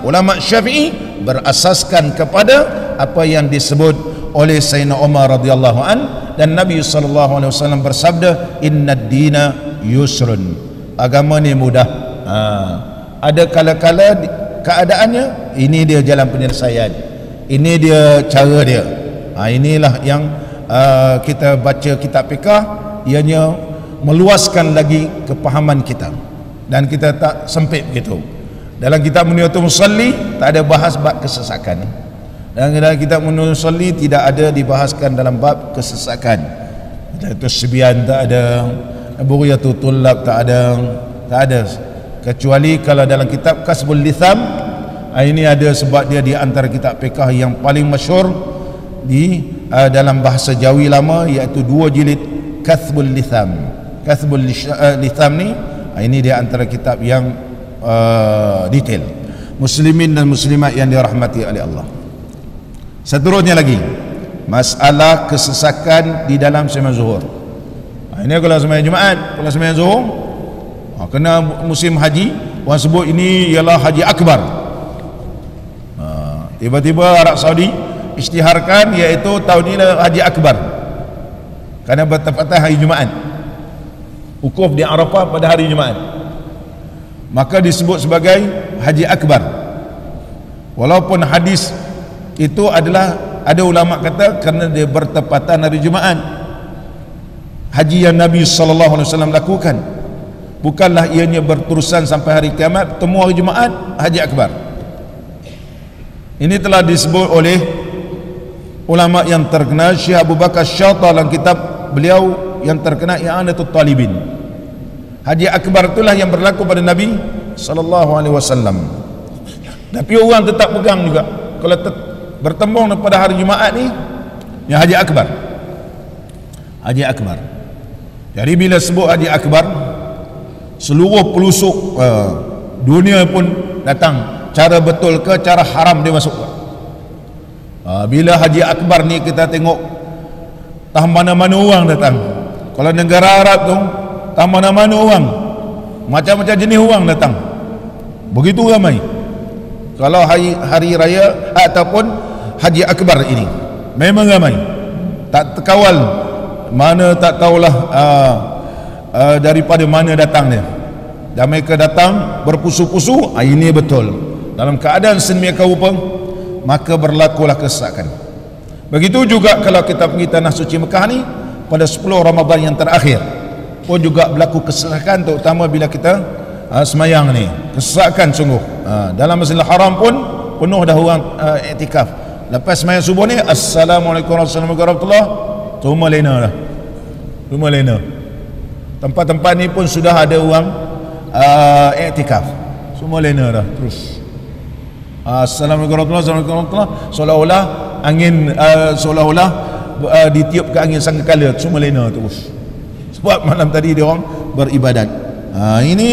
Ulama Syafi'i berasaskan kepada apa yang disebut oleh Sayyidina Umar radhiyallahu an, dan Nabi SAW bersabda, innad dina yusrun, agama ni mudah. Ada kala-kala keadaannya ini dia jalan penyelesaian, ini dia cara dia. Inilah yang kita baca kitab fiqh, ianya meluaskan lagi kepahaman kita, dan kita tak sempit begitu. Dalam kitab Muniyatul Musalli tak ada bahas bab kesesakan, dan dalam kitab Muniyatul Musalli tidak ada dibahaskan dalam bab kesesakan. Itu Sibyan tak ada, Bughiyatul Tullab tak ada, kecuali kalau dalam kitab Kasbul Litham Ini ada sebab dia di antara kitab fiqh yang paling masyhur di dalam bahasa Jawi lama, iaitu 2 jilid Kathbul Litham. Kathbul Litham ni ini di antara kitab yang detail. Muslimin dan muslimat yang dirahmati oleh Allah. Seterusnya lagi, masalah kesesakan di dalam sembahyang zuhur. Ini kalau sembahyang Jumaat, kalau sembahyang zuhur, kena musim haji, orang sebut ini ialah haji akbar. Tiba-tiba Arab Saudi isytiharkan iaitu tahun ini haji akbar, kerana bertepatan hari Jumaat, wukuf di Arafah pada hari Jumaat, maka disebut sebagai haji akbar. Walaupun hadis itu adalah, ada ulama kata kerana dia bertepatan hari Jumaat, haji yang Nabi SAW lakukan bukanlah ianya berterusan sampai hari kiamat, temu hari Jumaat haji akbar. Ini telah disebut oleh ulama yang terkenal, Syekh Abu Bakar Syata dalam kitab beliau yang terkenal I'anatul Talibin. Haji akbar itulah yang berlaku pada Nabi SAW. Tapi orang tetap pegang juga, kalau bertembung pada hari Jumaat ni, yang haji akbar. Haji akbar. Jadi bila sebut haji akbar, seluruh pelusuk dunia pun datang. Cara betul ke cara haram dia masuk ke? Bila haji akbar ni kita tengok, tak mana-mana orang datang. Kalau negara Arab tu, tak mana-mana orang, macam-macam jenis orang datang, begitu ramai. Kalau hari raya ataupun haji akbar ini memang ramai, tak terkawal, mana tak tahulah daripada mana datang dia. Dan mereka datang berpusu-pusu. Ini betul dalam keadaan sedemikian rupa, maka berlakulah kesesakan. Begitu juga kalau kita pergi tanah suci Mekah ni pada 10 Ramadan yang terakhir pun juga berlaku kesesakan, terutama bila kita semayang ni, kesesakan sungguh. Dalam Masjidil Haram pun penuh dah orang iktikaf. Lepas semayang subuh ni, Assalamualaikum warahmatullahi wabarakatuh, semua lena dah, semua lena. Tempat-tempat ni pun sudah ada orang iktikaf, semua lena dah terus. Assalamualaikum warahmatullahi wabarakatuh, seolah-olah angin, seolah-olah ditiupkan angin sangkakala, semua lena terus. Sebab malam tadi dia orang beribadat. Ini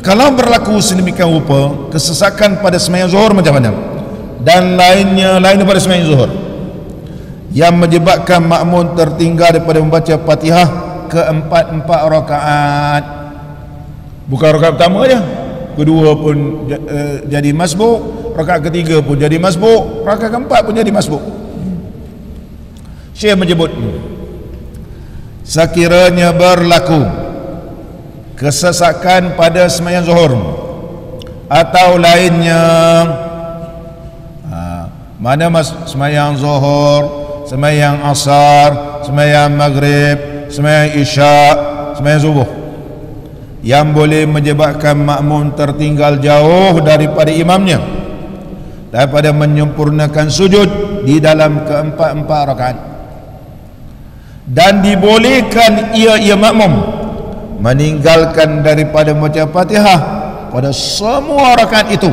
kalau berlaku sedemikian rupa, kesesakan pada sembahyang zuhur macam mana? Dan lain daripada sembahyang zuhur yang menyebabkan makmum tertinggal daripada membaca Fatihah ke-4 rakaat. Bukan rakaat pertama aja, kedua pun jadi masbuk, rakaat ketiga pun jadi masbuk, rakaat keempat pun jadi masbuk. Syekh menyebut, sekiranya berlaku kesesakan pada sembahyang zuhur atau lainnya, mana sembahyang zuhur, sembahyang asar, sembahyang maghrib, sembahyang isya, sembahyang subuh, yang boleh menyebabkan makmum tertinggal jauh daripada imamnya, daripada menyempurnakan sujud di dalam ke-4 rakaat, dan dibolehkan ia makmum meninggalkan daripada membaca Fatihah pada semua rakaat itu,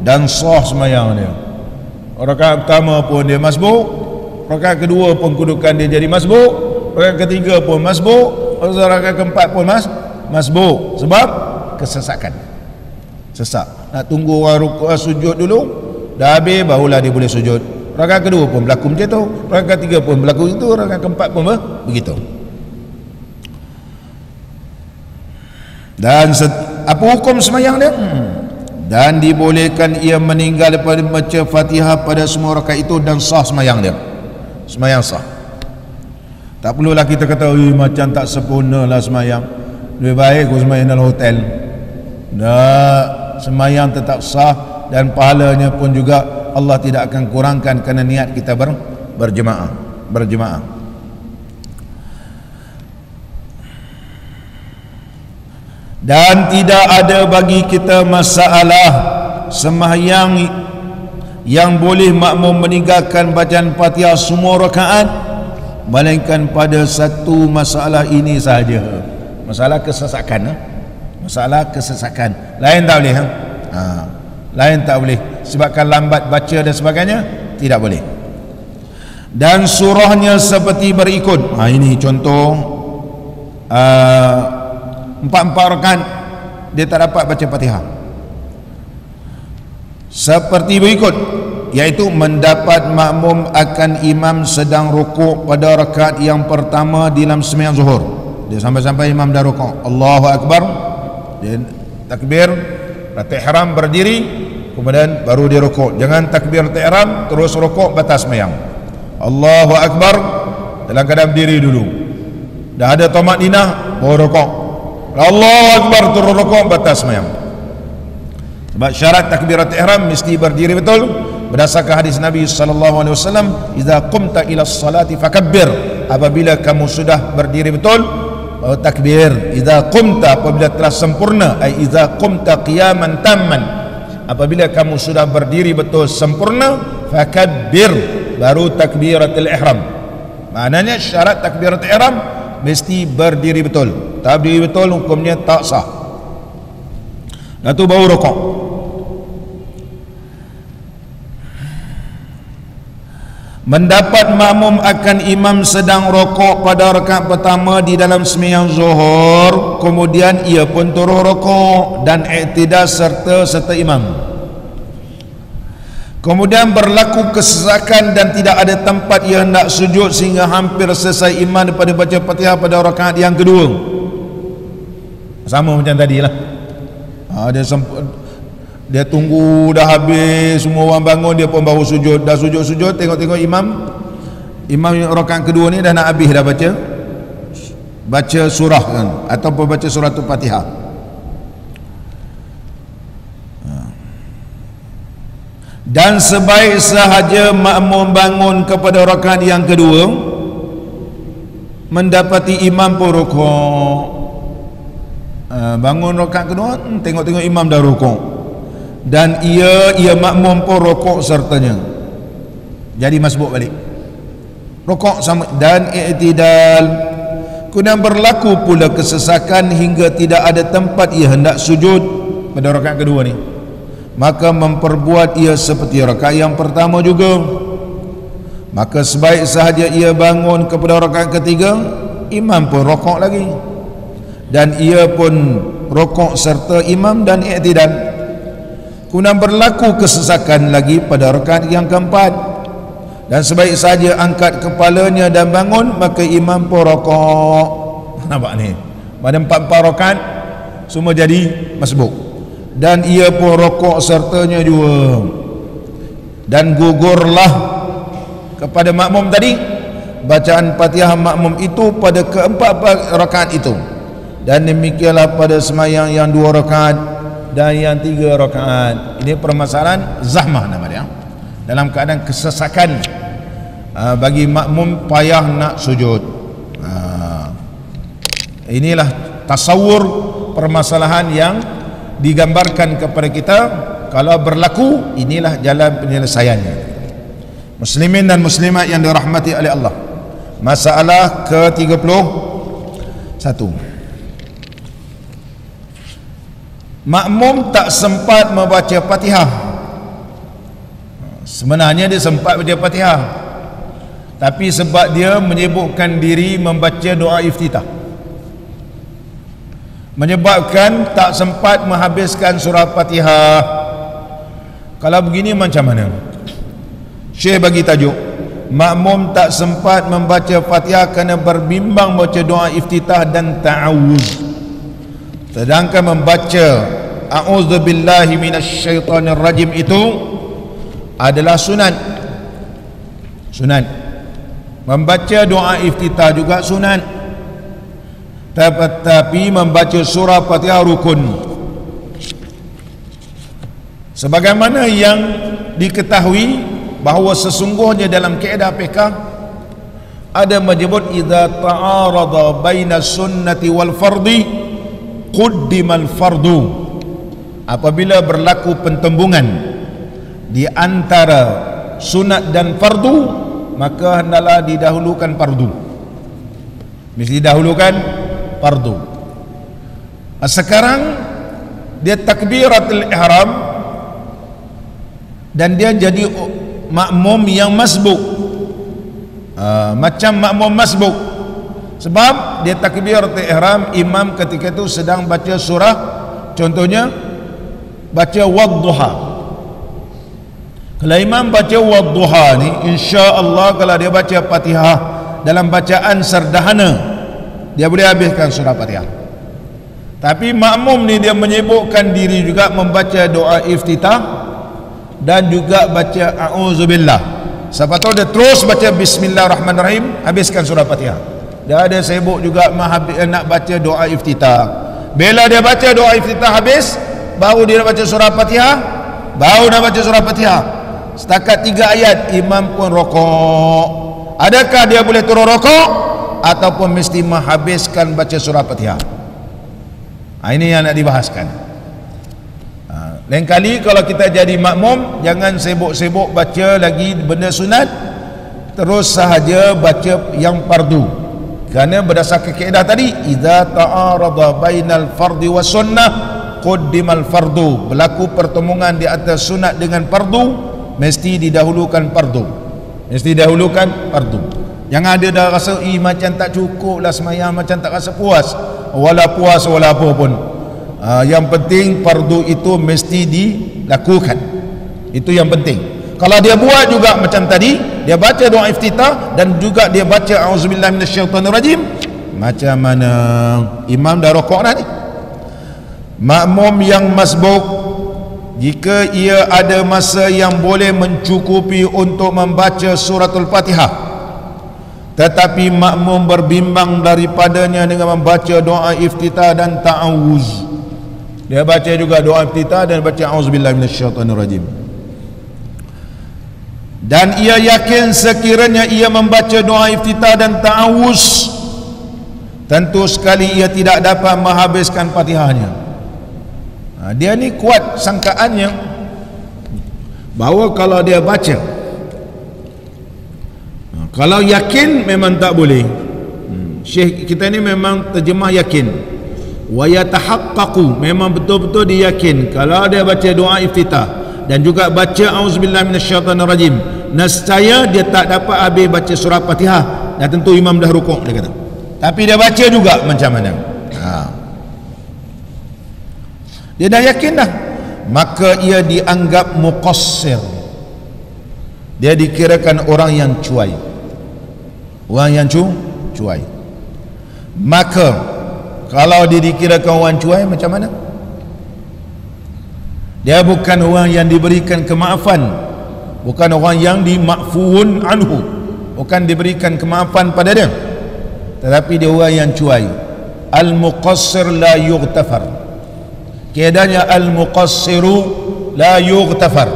dan sah sembahyang dia. Rakaat pertama pun dia masbuk, rakaat kedua pun kedudukan dia jadi masbuk, rakaat ketiga pun masbuk, rakaat keempat pun masbuk. Sebab kesesakan, sesak. Nak tunggu orang rukuk sujud dulu, dah habis barulah dia boleh sujud. Rakaat kedua pun berlaku macam tu, rakaat ketiga pun berlaku itu, rakaat keempat pun begitu. Dan apa hukum sembahyang dia? Dan dibolehkan ia meninggal daripada baca Fatihah pada semua rakaat itu, dan sah sembahyang dia. Sembahyang sah. Tak perlulah kita kata macam tak sempurna lah sembahyang, lebih baik aku sembahyang dalam hotel. Sembahyang tetap sah, dan pahalanya pun juga Allah tidak akan kurangkan kerana niat kita berjemaah. Dan tidak ada bagi kita masalah sembahyang yang boleh makmum meninggalkan bacaan Fatihah semua rakaat, melainkan pada satu masalah ini sahaja, masalah kesesakan. Masalah kesesakan lain tak boleh. lain tak boleh, sebabkan lambat baca dan sebagainya, tidak boleh. Dan surahnya seperti berikut. Ini contoh 4 rakaat dia tak dapat baca Fatihah. Seperti berikut, iaitu mendapat makmum akan imam sedang rukuk pada rakaat yang pertama di dalam sembahyang zuhur. Dia sampai-sampai imam dah rukuk, Allahu Akbar, dia takbir ihram berdiri, kemudian baru dia rukuk. Jangan takbir ihram terus rukuk batas sembahyang. Allahu Akbar dalam keadaan berdiri dulu, dah ada tamakninah baru rukuk. Allahu Akbar terus rukuk batas sembahyang. Sebab syarat takbirat ihram mesti berdiri betul berdasarkan hadis Nabi sallallahu alaihi wasallam, "Idza qumta ila salati fakabbir." Apabila kamu sudah berdiri betul, takbir. Idza qumta, apabila telah sempurna, ai idza qumta qiyaman tamman, apabila kamu sudah berdiri betul sempurna, fakabbir, baru takbiratul ihram. Maknanya syarat takbiratul ihram mesti berdiri betul. Tak berdiri betul hukumnya tak sah. Lalu baru rukuk. Mendapat makmum akan imam sedang rokok pada rakaat pertama di dalam sembahyang zuhur, kemudian ia pun turun rokok dan i'tidal serta imam. Kemudian berlaku kesesakan dan tidak ada tempat ia hendak sujud sehingga hampir selesai imam daripada baca Fatihah pada rakaat yang kedua. Sama macam tadilah. Dia tunggu dah habis, semua orang bangun, dia pun baru sujud. Dah sujud-sujud, tengok-tengok imam rakaat kedua ni dah nak habis dah baca surah kan, ataupun baca surah Fatihah. Dan sebaik sahaja makmum bangun kepada rakaat yang kedua, mendapati imam pun rukuk. Bangun rakaat kedua, tengok-tengok imam dah rukuk, dan ia makmum pun rokok sertanya, jadi masbuk balik rokok sama dan i'tidal. Kemudian berlaku pula kesesakan hingga tidak ada tempat ia hendak sujud pada rakaat kedua ni, maka memperbuat ia seperti rakaat yang pertama juga. Maka sebaik sahaja ia bangun kepada rakaat ketiga, imam pun rokok lagi, dan ia pun rokok serta imam dan i'tidal. Kemudian berlaku kesesakan lagi pada rakaat yang keempat, dan sebaik saja angkat kepalanya dan bangun, maka imam pun rokok. Nampak ni, pada 4 rakaat semua jadi masbuk, dan ia pun rokok sertanya juga. Dan gugurlah kepada makmum tadi bacaan Fatihah makmum itu pada keempat rakaat itu, dan demikianlah pada sembahyang yang 2 rakaat dan yang 3 rakaat. Ini permasalahan zahmah nama dia, dalam keadaan kesesakan, bagi makmum payah nak sujud. Inilah tasawur permasalahan yang digambarkan kepada kita. Kalau berlaku, inilah jalan penyelesaiannya. Muslimin dan muslimat yang dirahmati oleh Allah, masalah ke-31. Makmum tak sempat membaca Fatihah. Sebenarnya dia sempat baca Fatihah, tapi sebab dia menyibukkan diri membaca doa iftitah, menyebabkan tak sempat menghabiskan surah Fatihah. Kalau begini macam mana? Syekh bagi tajuk, makmum tak sempat membaca Fatihah kerana berbimbang baca doa iftitah dan ta'awuz. Sedangkan membaca a'udzubillahi minasyaitonirrajim itu adalah sunat. Membaca doa iftitah juga sunat, tetapi membaca surah Fatihah rukun. Sebagaimana yang diketahui bahawa sesungguhnya dalam kaedah fiqh ada menyebut idza ta'arada baina sunnati wal fardi quddimal fardu. Apabila berlaku pentembungan di antara sunat dan fardu, maka hendaklah didahulukan fardu. Mesti didahulukan fardu. Sekarang dia takbiratul ihram dan dia jadi makmum yang masbuk, macam makmum masbuk, sebab dia takbiratul ihram, imam ketika itu sedang baca surah, contohnya baca wadduha. Kalau imam baca wadduha ni, insya-Allah kalau dia baca Fatihah dalam bacaan serdahana, dia boleh habiskan surah Fatihah. Tapi makmum ni dia menyibukkan diri juga membaca doa iftitah dan juga baca a'udzubillah. Siapa tahu dia terus baca bismillahirrahmanirrahim, habiskan surah Fatihah. Dia ada sibuk juga nak baca doa iftitah. Bila dia baca doa iftitah habis, baru dia nak baca surah Fatihah, baru nak baca surah Fatihah. Setakat 3 ayat, imam pun rokok. Adakah dia boleh turun rokok ataupun mesti menghabiskan baca surah Fatihah? Ini yang nak dibahaskan. Lain kali kalau kita jadi makmum, jangan sibuk-sibuk baca lagi benda sunat, terus sahaja baca yang fardu. Kerana berdasarkan kaedah tadi, idza ta'arada bainal fardi was sunnah quddimal fardu. Berlaku pertemuan di atas sunat dengan fardu, mesti didahulukan fardu. Mesti didahulukan fardu. Jangan ada dah rasa macam tak cukup lah semayang, macam tak rasa puas. Wala puas wala apa pun. Yang penting fardu itu mesti dilakukan. Itu yang penting. Kalau dia buat juga macam tadi, dia baca doa iftitah dan juga dia baca auzubillahi minasyaitonirrajim, macam mana imam dah rokok dah ni. Makmum yang masbuk, jika ia ada masa yang boleh mencukupi untuk membaca suratul Fatihah, tetapi makmum berbimbang daripadanya dengan membaca doa iftitah dan ta'awuz, dia baca juga doa iftitah dan baca auzubillahi minasyaitonirrajim, dan ia yakin sekiranya ia membaca doa iftitah dan ta'awuz, tentu sekali ia tidak dapat menghabiskan Fatihahnya. Dia ni kuat sangkaannya bahawa kalau dia baca, kalau yakin memang tak boleh. Syekh kita ni memang terjemah yakin, wa yatahaqqaqu, memang betul-betul dia yakin kalau dia baca doa iftitah dan juga baca auzubillahi minasyaitonirrajim, nescaya dia tak dapat habis baca surah Fatihah, dan tentu imam dah rukuk, dia kata. Tapi dia baca juga macam mana? Dia dah yakin dah, maka ia dianggap muqassir. Dia dikirakan orang yang cuai. Orang yang cuai. Maka kalau dia dikirakan orang cuai, macam mana? Dia bukan orang yang diberikan kemaafan, bukan orang yang dimakfuun anhu, bukan diberikan kemaafan pada dia, tetapi dia orang yang cuai. Al-muqassir la yughtafar. Keadaannya al-muqassiru la yughtafar.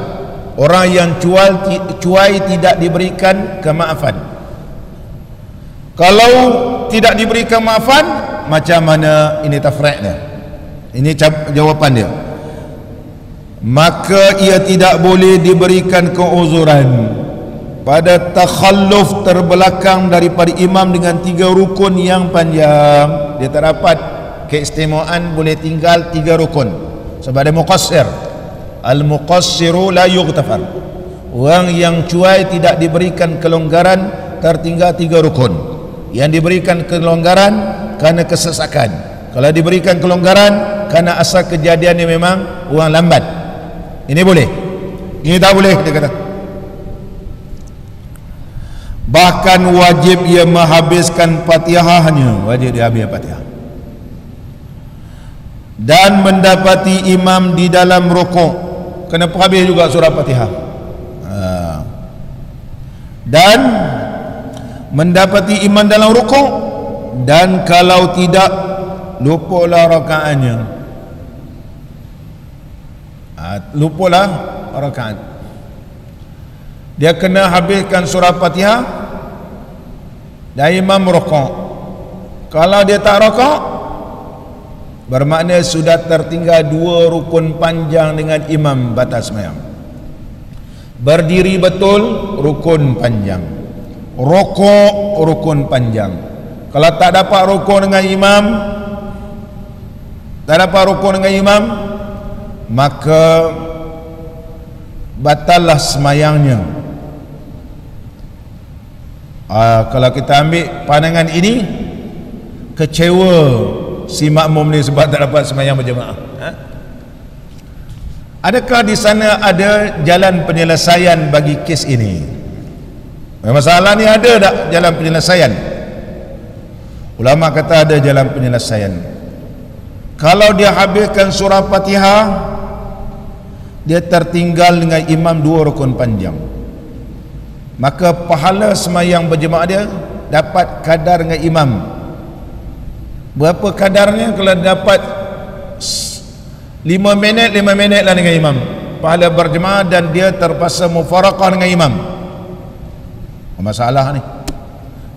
Orang yang cuai tidak diberikan kemaafan. Kalau tidak diberikan maafan, macam mana? Ini tafriq dia. Ini jawapan dia. Maka ia tidak boleh diberikan keuzuran pada takhalluf terbelakang daripada imam dengan 3 rukun yang panjang. Dia tak dapat keistimewaan boleh tinggal 3 rukun sebab dia muqassir. Al-muqassiru la yughtafar. Orang yang cuai tidak diberikan kelonggaran tertinggal 3 rukun. Yang diberikan kelonggaran kerana kesesakan. Kalau diberikan kelonggaran kerana asal kejadiannya memang orang lambat, ini boleh. Ini tak boleh, dia kata. Bahkan wajib ia menghabiskan Fatihahnya, wajib dia habis Fatihah, dan mendapati imam di dalam rukuk, kena habis juga surah Fatihah. Dan mendapati imam dalam rukuk, dan kalau tidak lupalah rakaatnya. Lupalah rakaat, dia kena habiskan surah Fatihah dan imam rukuk. Kalau dia tak rukuk, bermakna sudah tertinggal 2 rukun panjang dengan imam batas sembahyang. Berdiri betul, rukun panjang. Rukuk, rukun panjang. Kalau tak dapat rukun dengan imam, maka batallah semayangnya. Kalau kita ambil pandangan ini, kecewa si makmum ni sebab tak dapat semayang berjemaah. Adakah di sana ada jalan penyelesaian bagi kes ini? Masalah ni ada tak jalan penyelesaian? Ulama kata ada jalan penyelesaian. Kalau dia habiskan surah Fatihah, dia tertinggal dengan imam 2 rukun panjang, maka pahala semayang berjemaah dia dapat kadar dengan imam. Berapa kadarnya? Kalau dapat 5 minit lah dengan imam, pahala berjemaah, dan dia terpaksa mufaraqah dengan imam. Masalah ni.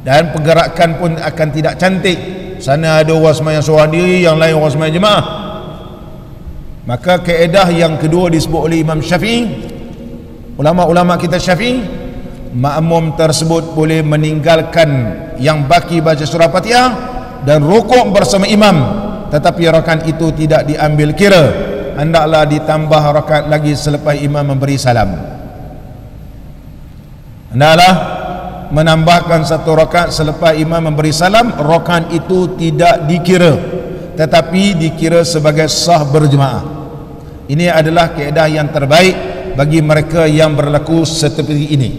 Dan pergerakan pun akan tidak cantik. Sana ada orang semayang seorang diri, yang lain orang semayang jemaah. Maka kaedah yang kedua disebut oleh Imam Syafi'i, ulama-ulama kita Syafi'i, makmum tersebut boleh meninggalkan yang baki baca surah Fatihah dan rukuk bersama imam, tetapi rakaat itu tidak diambil kira, hendaklah ditambah rakaat lagi selepas imam memberi salam. Hendaklah menambahkan 1 rakaat selepas imam memberi salam. Rakaat itu tidak dikira, tetapi dikira sebagai sah berjemaah. Ini adalah kaedah yang terbaik bagi mereka yang berlaku seperti ini.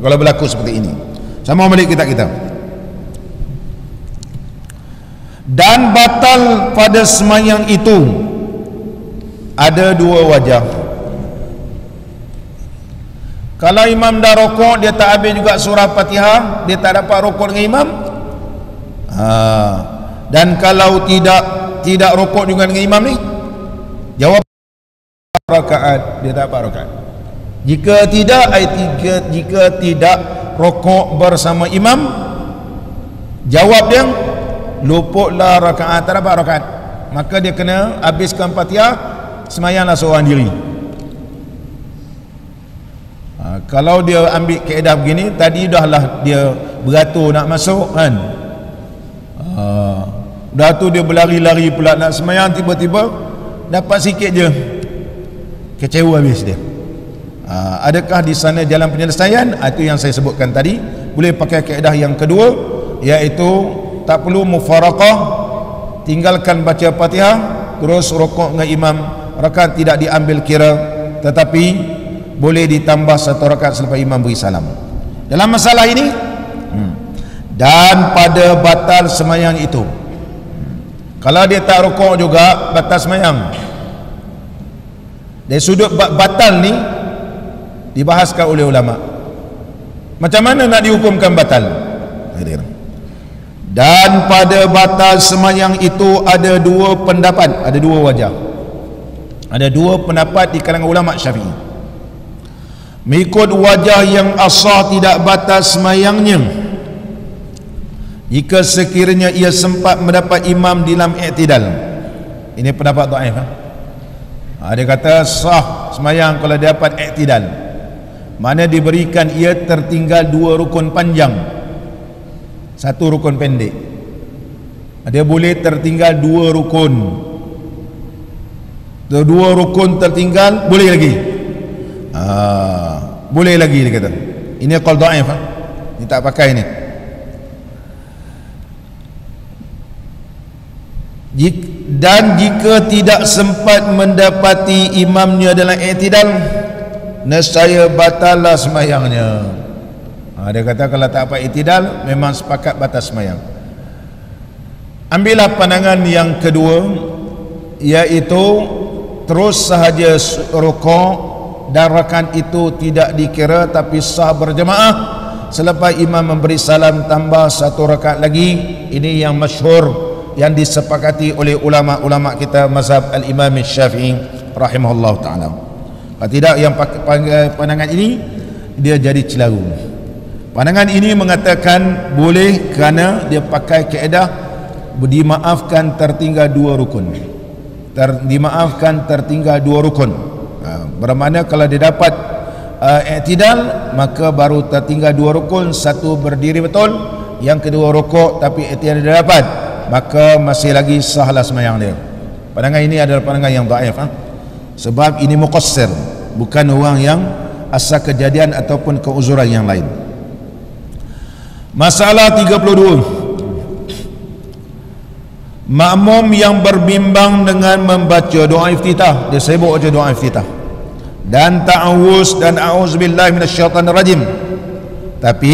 Kalau berlaku seperti ini, sama balik kita. Dan batal pada semayang itu ada 2 wajah. Kalau imam dah rokok, dia tak habis juga surah Fatihah, dia tak dapat rokok dengan imam. Dan kalau tidak rokok juga dengan imam ni, jawab rakaat, dia tak dapat rakaat. Jika tidak rokok bersama imam, jawab dia luputlah rakaat, tak dapat rakaat, maka dia kena habiskan Fatihah, semayanglah seorang diri. Kalau dia ambil kaedah begini, tadi dahlah dia beratur nak masuk kan, dah tu dia berlari-lari pula nak semayang, tiba-tiba dapat sikit je, kecewa habis dia. Adakah di sana jalan penyelesaian? Itu yang saya sebutkan tadi. Boleh pakai kaedah yang kedua, iaitu tak perlu mufaraqah, tinggalkan baca Fatihah terus rukuk dengan imam, rakaat tidak diambil kira, tetapi boleh ditambah 1 rakaat selepas imam beri salam. Dalam masalah ini, dan pada batal semayang itu, kalau dia tak rukuk juga batal semayang. Dari sudut batal ni dibahaskan oleh ulama, macam mana nak dihukumkan batal. Dan pada batal semayang itu ada 2 pendapat, ada 2 wajah, ada 2 pendapat di kalangan ulama Syafi'i. Mengikut wajah yang asah tidak batal semayangnya jika sekiranya ia sempat mendapat imam dalam i'tidal. Ini pendapat dhaif. Dia kata sah semayang kalau dia dapat i'tidal, mana diberikan ia tertinggal 2 rukun panjang, 1 rukun pendek. Dia boleh tertinggal 2 rukun, 2 rukun tertinggal, boleh lagi. Boleh lagi, dia kata. Ini qaul dhaif, ni tak pakai ni. Dan jika tidak sempat mendapati imamnya dalam i'tidal, nescaya batallah semayangnya. Dia kata kalau tak dapat i'tidal, memang sepakat batal semayang. Ambillah pandangan yang kedua, iaitu terus sahaja rukuk dan rakaat itu tidak dikira, tapi sah berjemaah selepas imam memberi salam tambah 1 rakaat lagi. Ini yang masyhur, yang disepakati oleh ulama-ulama kita mazhab al-Imam Syafi'i rahimahullah ta'ala. Kalau tidak, yang pandangan ini dia jadi celaru. Pandangan ini mengatakan boleh kerana dia pakai kaedah dimaafkan tertinggal 2 rukun. Dimaafkan tertinggal 2 rukun. Bermakna kalau dia dapat i'tidal, maka baru tertinggal 2 rukun, 1 berdiri betul, yang kedua rukuk, tapi i'tidal dia dapat, maka masih lagi sahlah semayang dia. Pandangan ini adalah pandangan yang dhaif, sebab ini muqassir, bukan orang yang asal kejadian ataupun keuzuran yang lain. Masalah 32, makmum yang berbimbang dengan membaca doa iftitah, dia sibuk baca doa iftitah dan ta'awuz dan a'udzubillahi minasyaitanirrajim, tapi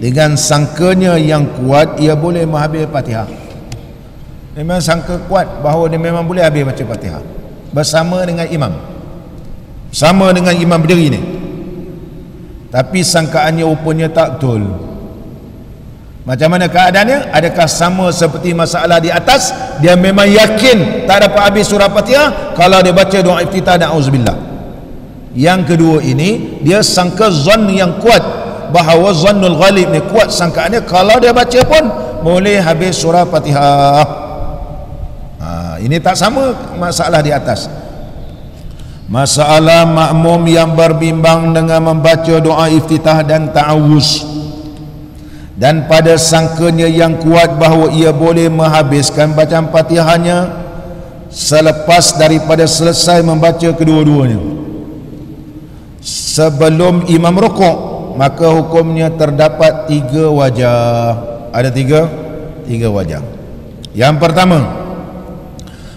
dengan sangkanya yang kuat ia boleh menghabis Fatihah. Memang sangka kuat bahawa dia memang boleh habis baca Fatihah bersama dengan imam, sama dengan imam berdiri ni, tapi sangkaannya rupanya tak betul. Macam mana keadaannya? Adakah sama seperti masalah di atas? Dia memang yakin tak dapat habis surah Fatihah kalau dia baca doa iftitah dan auzubillah. Yang kedua ini dia sangka zon yang kuat, bahawa zannul ghalib ni kuat sangkaannya kalau dia baca pun boleh habis surah Fatihah. Ini tak sama masalah di atas. Masalah makmum yang berbimbang dengan membaca doa iftitah dan ta'awuz dan pada sangkanya yang kuat bahawa ia boleh menghabiskan bacaan Fatihahnya selepas daripada selesai membaca kedua-duanya sebelum imam rukuk, maka hukumnya terdapat 3 wajah. Ada tiga wajah. Yang pertama,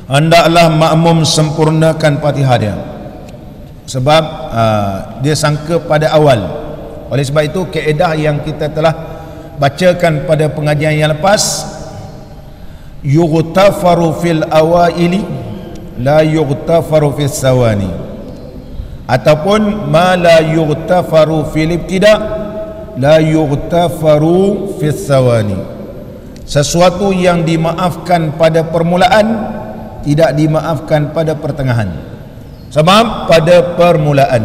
hendaklah makmum sempurnakan Fatihah dia, sebab dia sangka pada awal. Oleh sebab itu kaedah yang kita telah bacakan pada pengajian yang lepas, yughtafaru fil awaili la yughtafaru fis sawani, ataupun ma la yughtafaru fil ibtida la yughtafaru fis sawani. Sesuatu yang dimaafkan pada permulaan tidak dimaafkan pada pertengahan. Sebab pada permulaan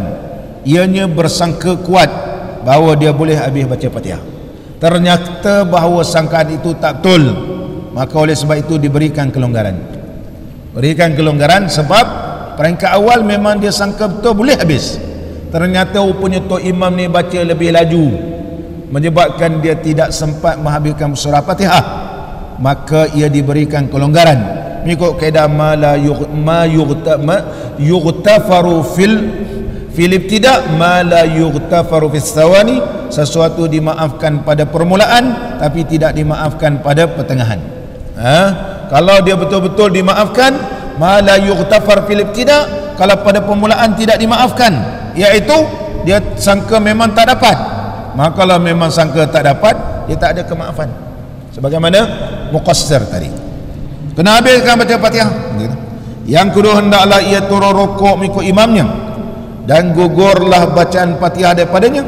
ianya bersangka kuat bahawa dia boleh habis baca Fatihah, ternyata bahawa sangkaan itu tak betul, maka oleh sebab itu diberikan kelonggaran. Berikan kelonggaran sebab peringkat awal memang dia sangka betul boleh habis, ternyata rupanya tok imam ni baca lebih laju menyebabkan dia tidak sempat menghabiskan surah Fatihah, maka ia diberikan kelonggaran mengikut kaedah ma yughtafaru fil ibtida ma la yughtafaru fis sawani, sesuatu dimaafkan pada permulaan tapi tidak dimaafkan pada pertengahan. Kalau dia betul-betul dimaafkan ma la yughtafar fil ibtida, kalau pada permulaan tidak dimaafkan, iaitu dia sangka memang tak dapat, maka kalau memang sangka tak dapat, dia tak ada kemaafan, sebagaimana muqassir tadi. Kena habiskan baca Fatihah. Yang kedua, hendaklah ia turun rukuk mengikut imamnya dan gugurlah bacaan Fatihah daripadanya.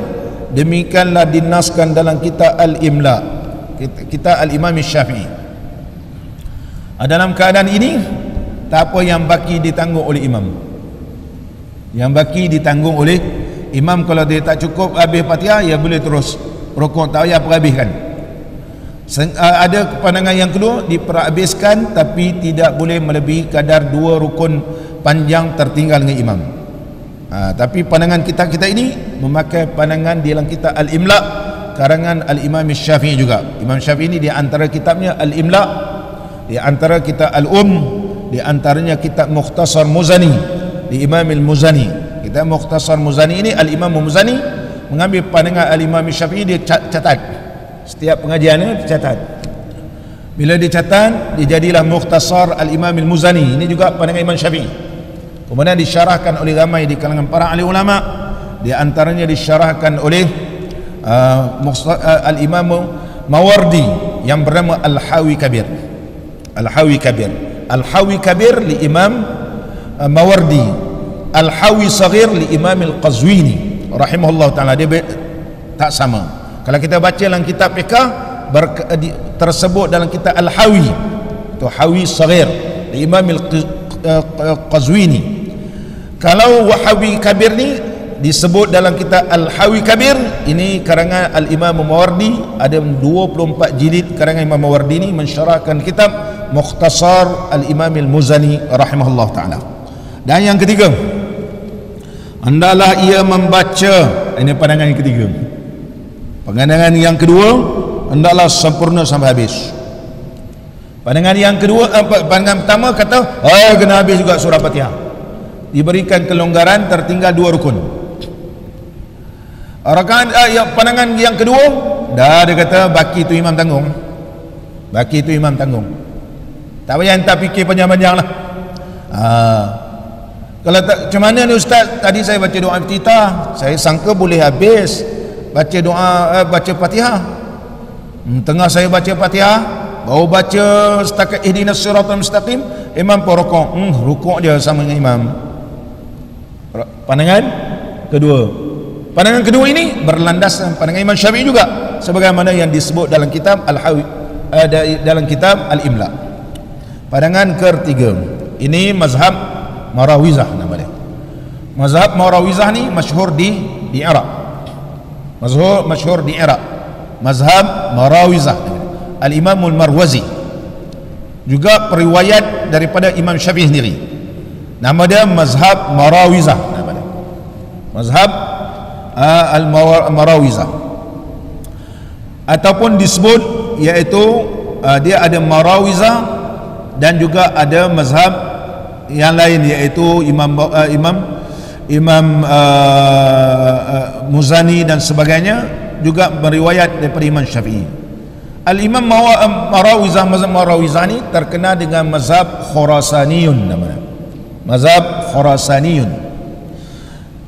Demikianlah dinaskan dalam kitab Al-Imla, kitab Al-Imam Syafi'i. Dalam keadaan ini tak apa yang baki ditanggung oleh imam. Yang baki ditanggung oleh imam. Kalau dia tak cukup habis Fatihah, ia boleh terus rukuk, tak payah perhabiskan. Ada pandangan yang kedua, diperhabiskan tapi tidak boleh melebihi kadar 2 rukun panjang tertinggal dengan imam. Tapi pandangan kita ini memakai pandangan di dalam kitab Al-Imla karangan Al-Imam Syafi'i juga. Imam Syafi'i ini di antara kitabnya Al-Imla, di antara kitab di antaranya kitab Mukhtasar Muzani di Imam Al-Muzani. Kitab Mukhtasar Muzani ini Al-Imam Muzani mengambil pandangan Al-Imam Syafi'i, dia catat setiap pengajiannya, dicatat. Bila dicatat, dia jadilah Mukhtasar Al-Imam Al-Muzani. Ini juga pandangan Imam Syafi'i. Kemudian disyarahkan oleh ramai di kalangan para ahli ulama, di antaranya disyarahkan oleh Al-Imam Mawardi yang bernama Al-Hawi Kabir. Al-Hawi Kabir. Al-Hawi Kabir li Imam Mawardi, Al-Hawi Saghir li Imam Al-Qazwini rahimahullah ta'ala. Dia tak sama. Kalau kita baca dalam kitab fiqh tersebut dalam kitab Al-Hawi, itu Hawi Saghir li Imam Al-Qazwini. Kalau Hawi Kabir ni disebut dalam kitab Al-Hawi Kabir, ini karangan Al-Imam Mawardi, ada 24 jilid karangan Imam Mawardi ini mensyarahkan kitab Mukhtasar Al-Imam Al-Muzani rahimahullah ta'ala. Dan yang ketiga, hendaklah ia membaca, ini pandangan yang ketiga. Pandangan yang kedua, hendaklah sempurna sampai habis. Pandangan yang kedua, pandangan pertama kata kena habis juga surah Fatihah. diberikan kelonggaran, tertinggal 2 rukun. Pandangan yang kedua, dah dia kata baki itu imam tanggung. Baki itu imam tanggung. Tak payah entah fikir panjang-panjang lah. Kalau tak, macam mana ni ustaz? Tadi saya baca doa iftitah, saya sangka boleh habis baca doa, baca Fatihah. Tengah saya baca Fatihah, baru baca setakat ihdinas siratal mustaqim, imam pun rukuk. Rukuk dia sama dengan imam. Pandangan kedua ini berlandaskan pandangan Imam Syafi'i juga, sebagaimana yang disebut dalam kitab dalam kitab Al-Imla. Pandangan ketiga, ini mazhab Marawizah nama dia. Mazhab Marawizah ni masyhur di Iraq. Masyhur di Iraq. Mazhab Marawizah. Al-Imamul Marwazi. Juga periwayat daripada Imam Syafi'i sendiri. Nama dia mazhab Marawizah nama dia. Mazhab Al-Marawizah. Ataupun disebut iaitu dia ada Marawizah dan juga ada mazhab yang lain iaitu Imam Muzani dan sebagainya, juga meriwayat daripada Imam Syafi'i. Al-Imam Marawizah, mazhab Marawizah ni terkenal dengan mazhab Khurasaniyun namanya. Mazhab Khurasaniyun.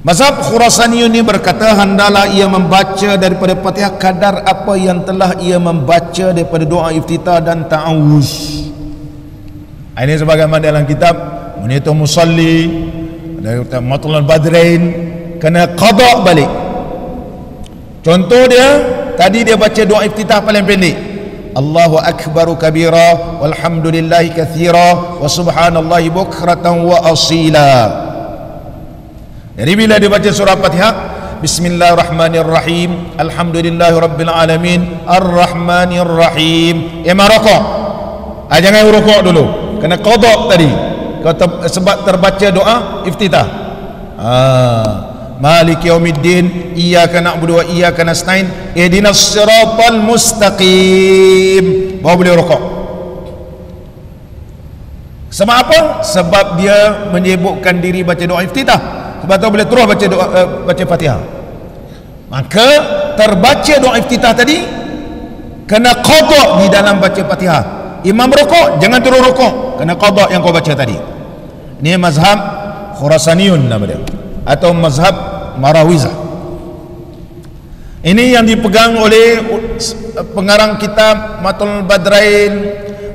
Mazhab Khurasaniyun ni berkata hendaklah ia membaca daripada Fatihah kadar apa yang telah ia membaca daripada doa iftitah dan ta'awuz. Ini sebagaimana dalam kitab Muniyatul Musalli, dari Matlul Badrain, kena qada balik. Contoh dia, tadi dia baca doa iftitah paling pendek, Allahu akbaru kabira walhamdulillahi katsira wa subhanallahi bukratan wa asila. Jadi bila dia baca surah Fatihah, Bismillahirrahmanirrahim, Alhamdulillahi rabbil alamin, Ar-Rahmanirrahim, imam rukuk. Jangan rukuk dulu, kena qada tadi sebab terbaca doa iftitah. Maliki yaumiddin, iyyaka na'budu wa iyyaka nasta'in, ihdinas siratal mustaqim, baru boleh rukuk. Sebab apa? Sebab dia menyibukkan diri baca doa iftitah, sebab tu boleh terus baca Fatihah. Maka terbaca doa iftitah tadi kena qada di dalam baca Fatihah. Imam rukuk, jangan terus rukuk, kena qada yang kau baca tadi. Ini mazhab Khurasaniyun nama dia, atau mazhab Marawizah. Ini yang dipegang oleh pengarang kitab Matlul Badrain,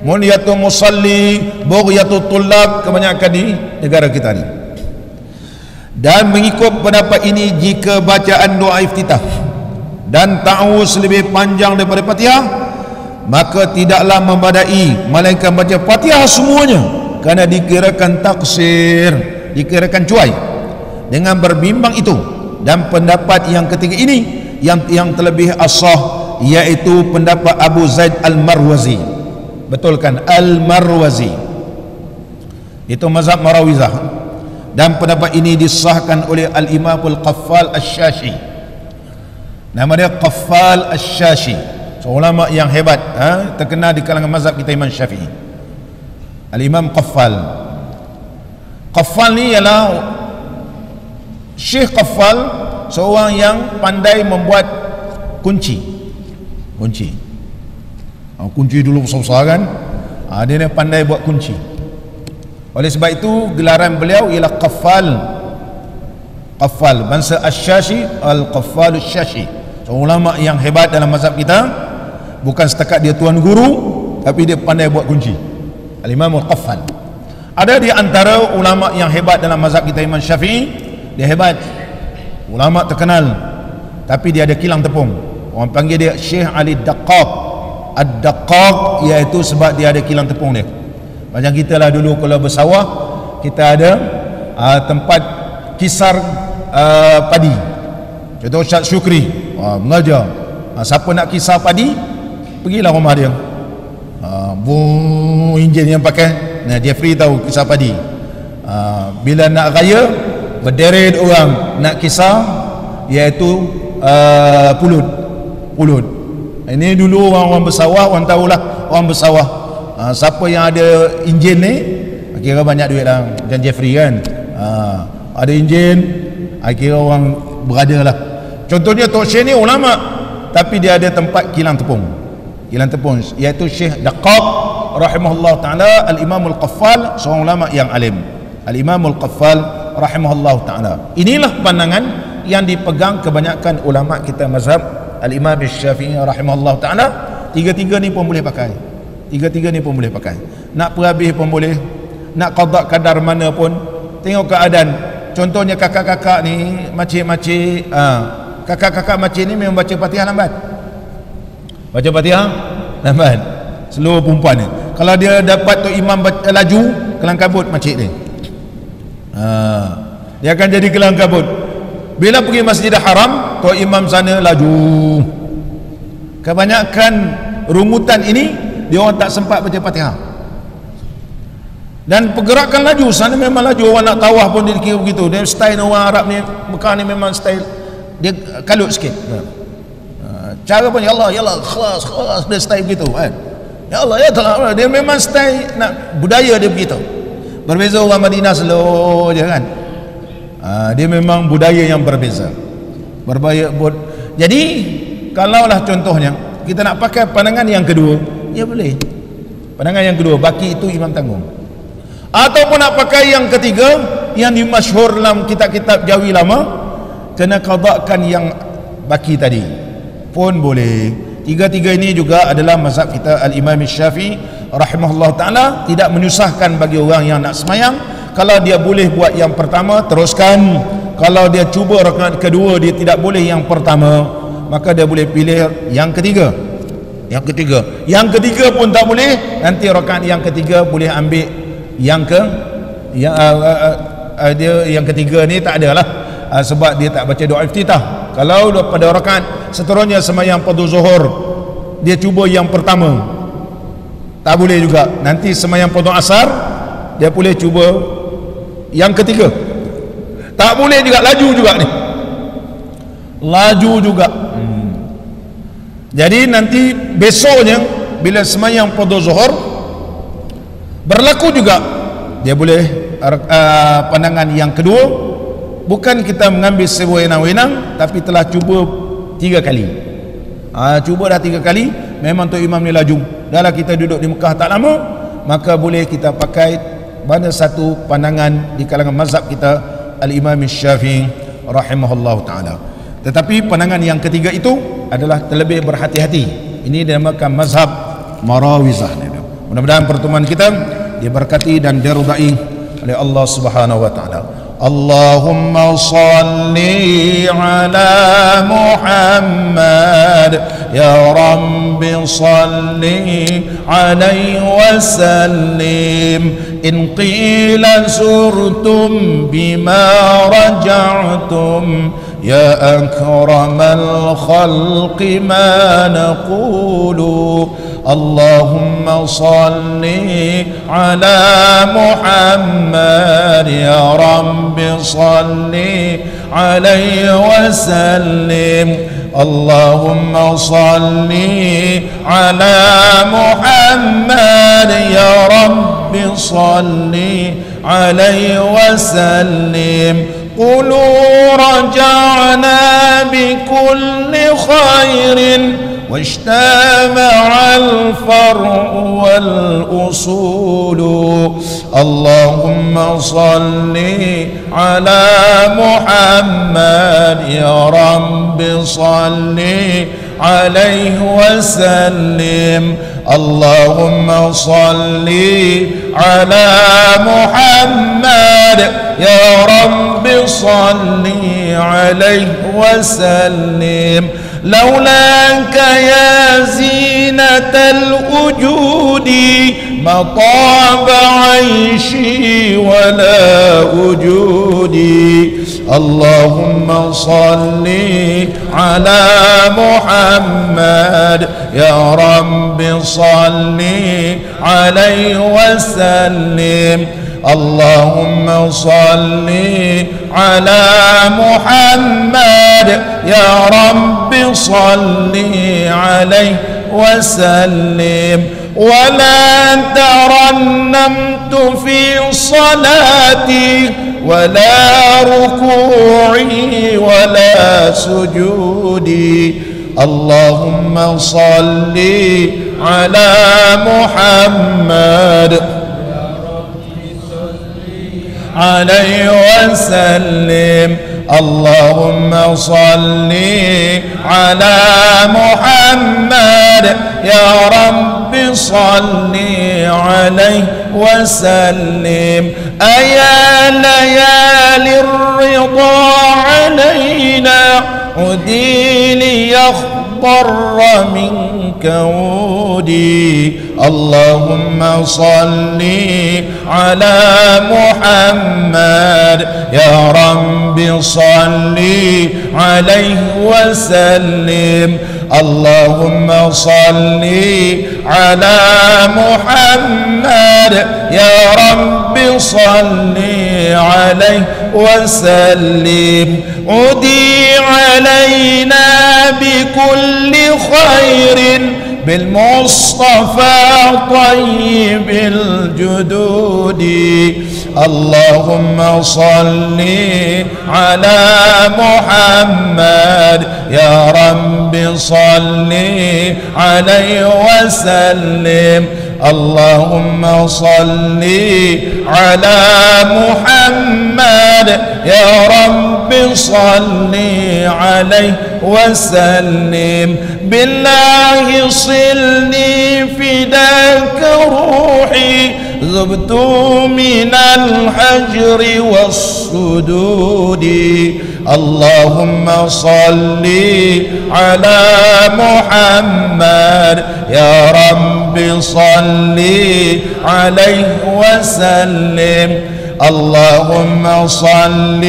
Muniyatul Musalli, Bughyatul Tullab, kebanyakan di negara kita ni. Dan mengikut pendapat ini, jika bacaan doa iftitah dan ta'awuz lebih panjang daripada Fatihah, maka tidaklah membadai melainkan baca Fatihah semuanya, kerana dikirakan taksir, dikirakan cuai. Dengan berbimbang itu dan pendapat yang ketiga ini yang terlebih asah, iaitu pendapat Abu Zaid Al-Marwazi. Betul kan? Al-Marwazi itu mazhab Marawizah, dan pendapat ini disahkan oleh Al-Imam Al-Qaffal Asy-Syashi. Nama dia Qaffal Asy-Syashi, seorang ulama yang hebat, terkenal di kalangan mazhab kita Imam Syafi'i. Al-Imam Qaffal ni ialah Syekh Qaffal, seorang yang pandai membuat kunci dulu besar-besar kan. Dia ni pandai buat kunci. Oleh sebab itu gelaran beliau ialah Qaffal, bangsa Asy-Syashi, Al-Qaffal Asy-Syashi, seorang ulama yang hebat dalam mazhab kita. Bukan setakat dia tuan guru, tapi dia pandai buat kunci. Al-Imam Al-Qaffal ada di antara ulama yang hebat dalam mazhab kita Imam Syafi'i. Dia hebat, ulama terkenal, tapi dia ada kilang tepung. Orang panggil dia Syekh Ali Daqqaq. Ad-Daqqaq iaitu sebab dia ada kilang tepung dia. Macam kita lah dulu kalau bersawah, kita ada tempat kisar padi. Contoh Ustaz Syukri mengajar, siapa nak kisar padi, pergilah rumah dia. Enjin yang pakai, Jeffrey tahu kisar padi. Bila nak raya, berderet orang nak kisar, iaitu pulut. Ini dulu orang bersawah, orang tahulah orang bersawah. Siapa yang ada enjin ni, kira banyak duit lah, macam Jeffrey kan. Ada enjin, kira orang berada lah. Contohnya Tok Syekh ni ulama, tapi dia ada tempat kilang tepung, iaitu Syekh Daqqaq rahimahullah ta'ala, Al-Imam Al-Qaffal, seorang ulama yang alim. Al-Imam Al-Qaffal rahimahullah ta'ala. Inilah pandangan yang dipegang kebanyakan ulama kita mazhab Al-Imam Syafi'i rahimahullah ta'ala. Tiga-tiga ni pun boleh pakai, nak perhabis pun boleh, nak qada kadar mana pun, tengok keadaan. Contohnya kakak-kakak ni, makcik-makcik, kakak-kakak makcik ni memang baca Fatihah lambat, seluruh perempuan ni. Kalau dia dapat Tok Imam laju, kelang kabut makcik ni, dia akan jadi kelang kabut. Bila pergi Masjidil Haram, Tok Imam sana laju. Kebanyakan rungutan ini dia orang tak sempat baca Fatihah, dan pergerakan laju sana memang laju. Orang nak tawaf pun dia kira begitu. Dia style orang Arab ni, Mekah ni memang style dia kalut sikit. Cara pun ya Allah khalas dia style begitu kan. Ya Allah ya Allah, dia memang style nak budaya dia begitu. Berbeza orang Madinah slow je kan. Dia memang budaya yang berbeza. Jadi kalaulah contohnya kita nak pakai pandangan yang kedua, ya boleh. Pandangan yang kedua, baki itu imam tanggung. Ataupun nak pakai yang ketiga yang dimasyhur dalam kitab-kitab Jawi lama, kena qada'kan yang baki tadi pun boleh. Tiga-tiga ini juga adalah mazhab kita Al-Imam Syafi'i rahimahullah ta'ala. Tidak menyusahkan bagi orang yang nak semayang. Kalau dia boleh buat yang pertama, teruskan. Kalau dia cuba rakaat kedua dia tidak boleh yang pertama, maka dia boleh pilih yang ketiga. Yang ketiga pun tak boleh, nanti rakaat yang ketiga boleh ambil yang ketiga ni tak adalah, sebab dia tak baca doa iftitah. Kalau pada rakaat seterusnya sembahyang fardu zuhur dia cuba yang pertama, tak boleh juga. Nanti sembahyang fardu asar dia boleh cuba yang ketiga, tak boleh juga. Laju juga. Jadi nanti besoknya bila sembahyang fardu zuhur berlaku juga, dia boleh pandangan yang kedua, bukan kita mengambil sewenang-wenang, tapi telah cuba 3 kali. Cuba dah 3 kali, memang Tok Imam ni laju. Dalam kita duduk di Mekah tak lama, maka boleh kita pakai mana satu pandangan di kalangan mazhab kita Al-Imam Syafi'i rahimahullah ta'ala. Tetapi pandangan yang ketiga itu adalah terlebih berhati-hati. Ini dinamakan mazhab Marawizah. Mudah-mudahan pertemuan kita diberkati dan diridai oleh Allah Subhanahu wa taala. Allahumma salli ala Muhammad ya Rabbi salli alaihi wa sallim. In qila zurtum bima raja'tum ya akramal khalqi ma naqulu. Allahumma salli ala Muhammad ya Rabbi salli alaihi wa sallim. Allahumma salli ala Muhammad ya Rabbi salli alaihi wa sallim. قولوا رجعنا بكل خير واجتمع الفرع والأصول. اللهم صل على محمد يا رب صل عليه وسلم. اللهم صل على محمد يا رب صل عليه وسلم. لولاك يا زينة الوجود ما طاب عيشي ولا وجودي. اللهم صل على محمد يا رب صل عليه وسلم. اللهم صل على محمد يا رب صل عليه وسلم. ولا ترنمت في صلاتي ولا ركوعي ولا سجودي. اللهم صل على محمد عليه وسلم. اللهم صل على محمد يا رب صل عليه وسلم. أيا ليالي الرضا علينا عدي ليخضر منك ودي. اللهم صل على محمد يا رب صل عليه وسلم. اللهم صل على محمد يا رب صل عليه وسلم. عدي علينا بكل خير بالمصطفى طيب الجدود. اللهم صل على محمد يا رب صل عليه وسلم. اللهم صل على محمد يا رب صل عليه وسلم. بالله صلني فداك روحي ذبت من الحجر والصدود. اللهم صل على محمد يا رب صل عليه وسلم. اللهم صل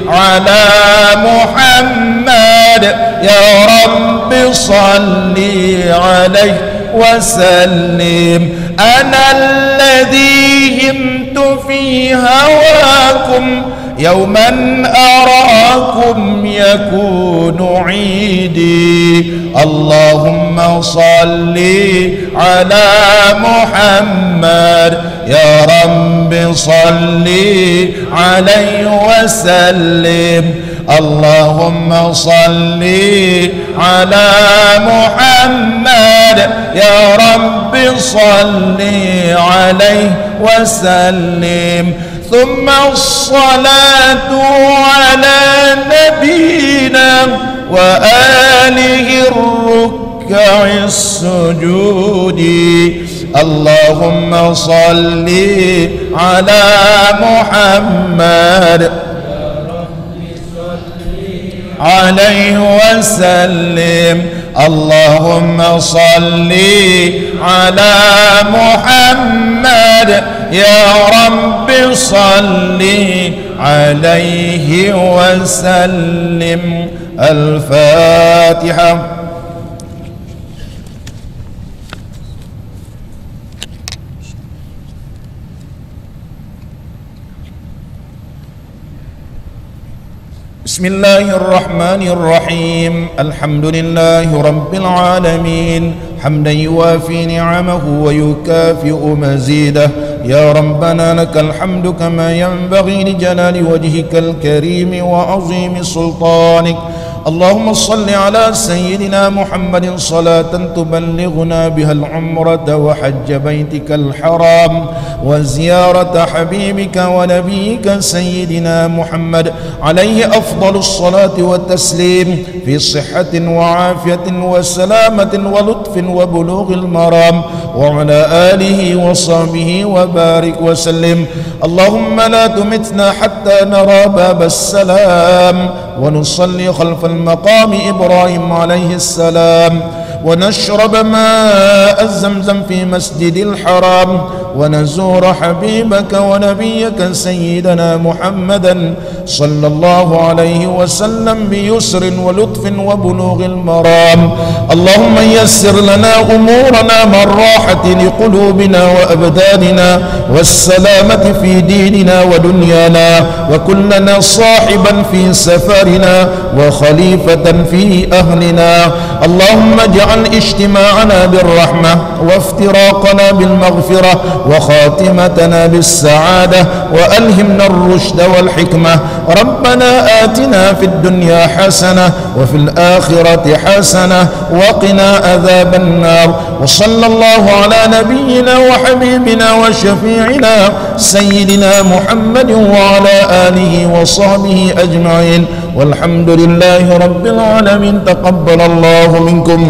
على محمد يا رب صل عليه وسلم. أنا الذي همت في هواكم يوما أراكم يكون عيدي. اللهم صل على محمد يا رب صل عليه وسلم. اللهم صل على محمد يا رب صل عليه وسلم. ثم الصلاة على نبينا وآله الركع السجود. اللهم صل على محمد عليه وسلم. اللهم صل على محمد يا رب صل عليه وسلم. الفاتحة. بسم الله الرحمن الرحيم. الحمد لله رب العالمين حمدا يوافي نعمه ويكافئ مزيده. يا ربنا لك الحمد كما ينبغي لجلال وجهك الكريم وعظيم سلطانك. اللهم صل على سيدنا محمد صلاة تبلغنا بها العمرة وحج بيتك الحرام وزيارة حبيبك ونبيك سيدنا محمد عليه أفضل الصلاة والتسليم في صحة وعافية وسلامة ولطف وبلوغ المرام وعلى آله وصحبه وبارك وسلم. اللهم لا تمتنا حتى نرى باب السلام ونصلي خلف المقام إبراهيم عليه السلام ونشرب ماء الزمزم في مسجد الحرام ونزور حبيبك ونبيك سيدنا محمدا صلى الله عليه وسلم بيسر ولطف وبلوغ المرام. اللهم يسر لنا أمورنا من راحة لقلوبنا وأبداننا والسلامة في ديننا ودنيانا وكلنا صاحبا في سفرنا وخليفة في أهلنا. اللهم اجعل واجعل اجتماعنا بالرحمة وافتراقنا بالمغفرة وخاتمتنا بالسعادة وألهمنا الرشد والحكمة. ربنا آتنا في الدنيا حسنة وفي الآخرة حسنة وقنا عذاب النار. وصلى الله على نبينا وحبيبنا وشفيعنا سيدنا محمد وعلى آله وصحبه أجمعين والحمد لله رب العالمين. تقبل الله منكم.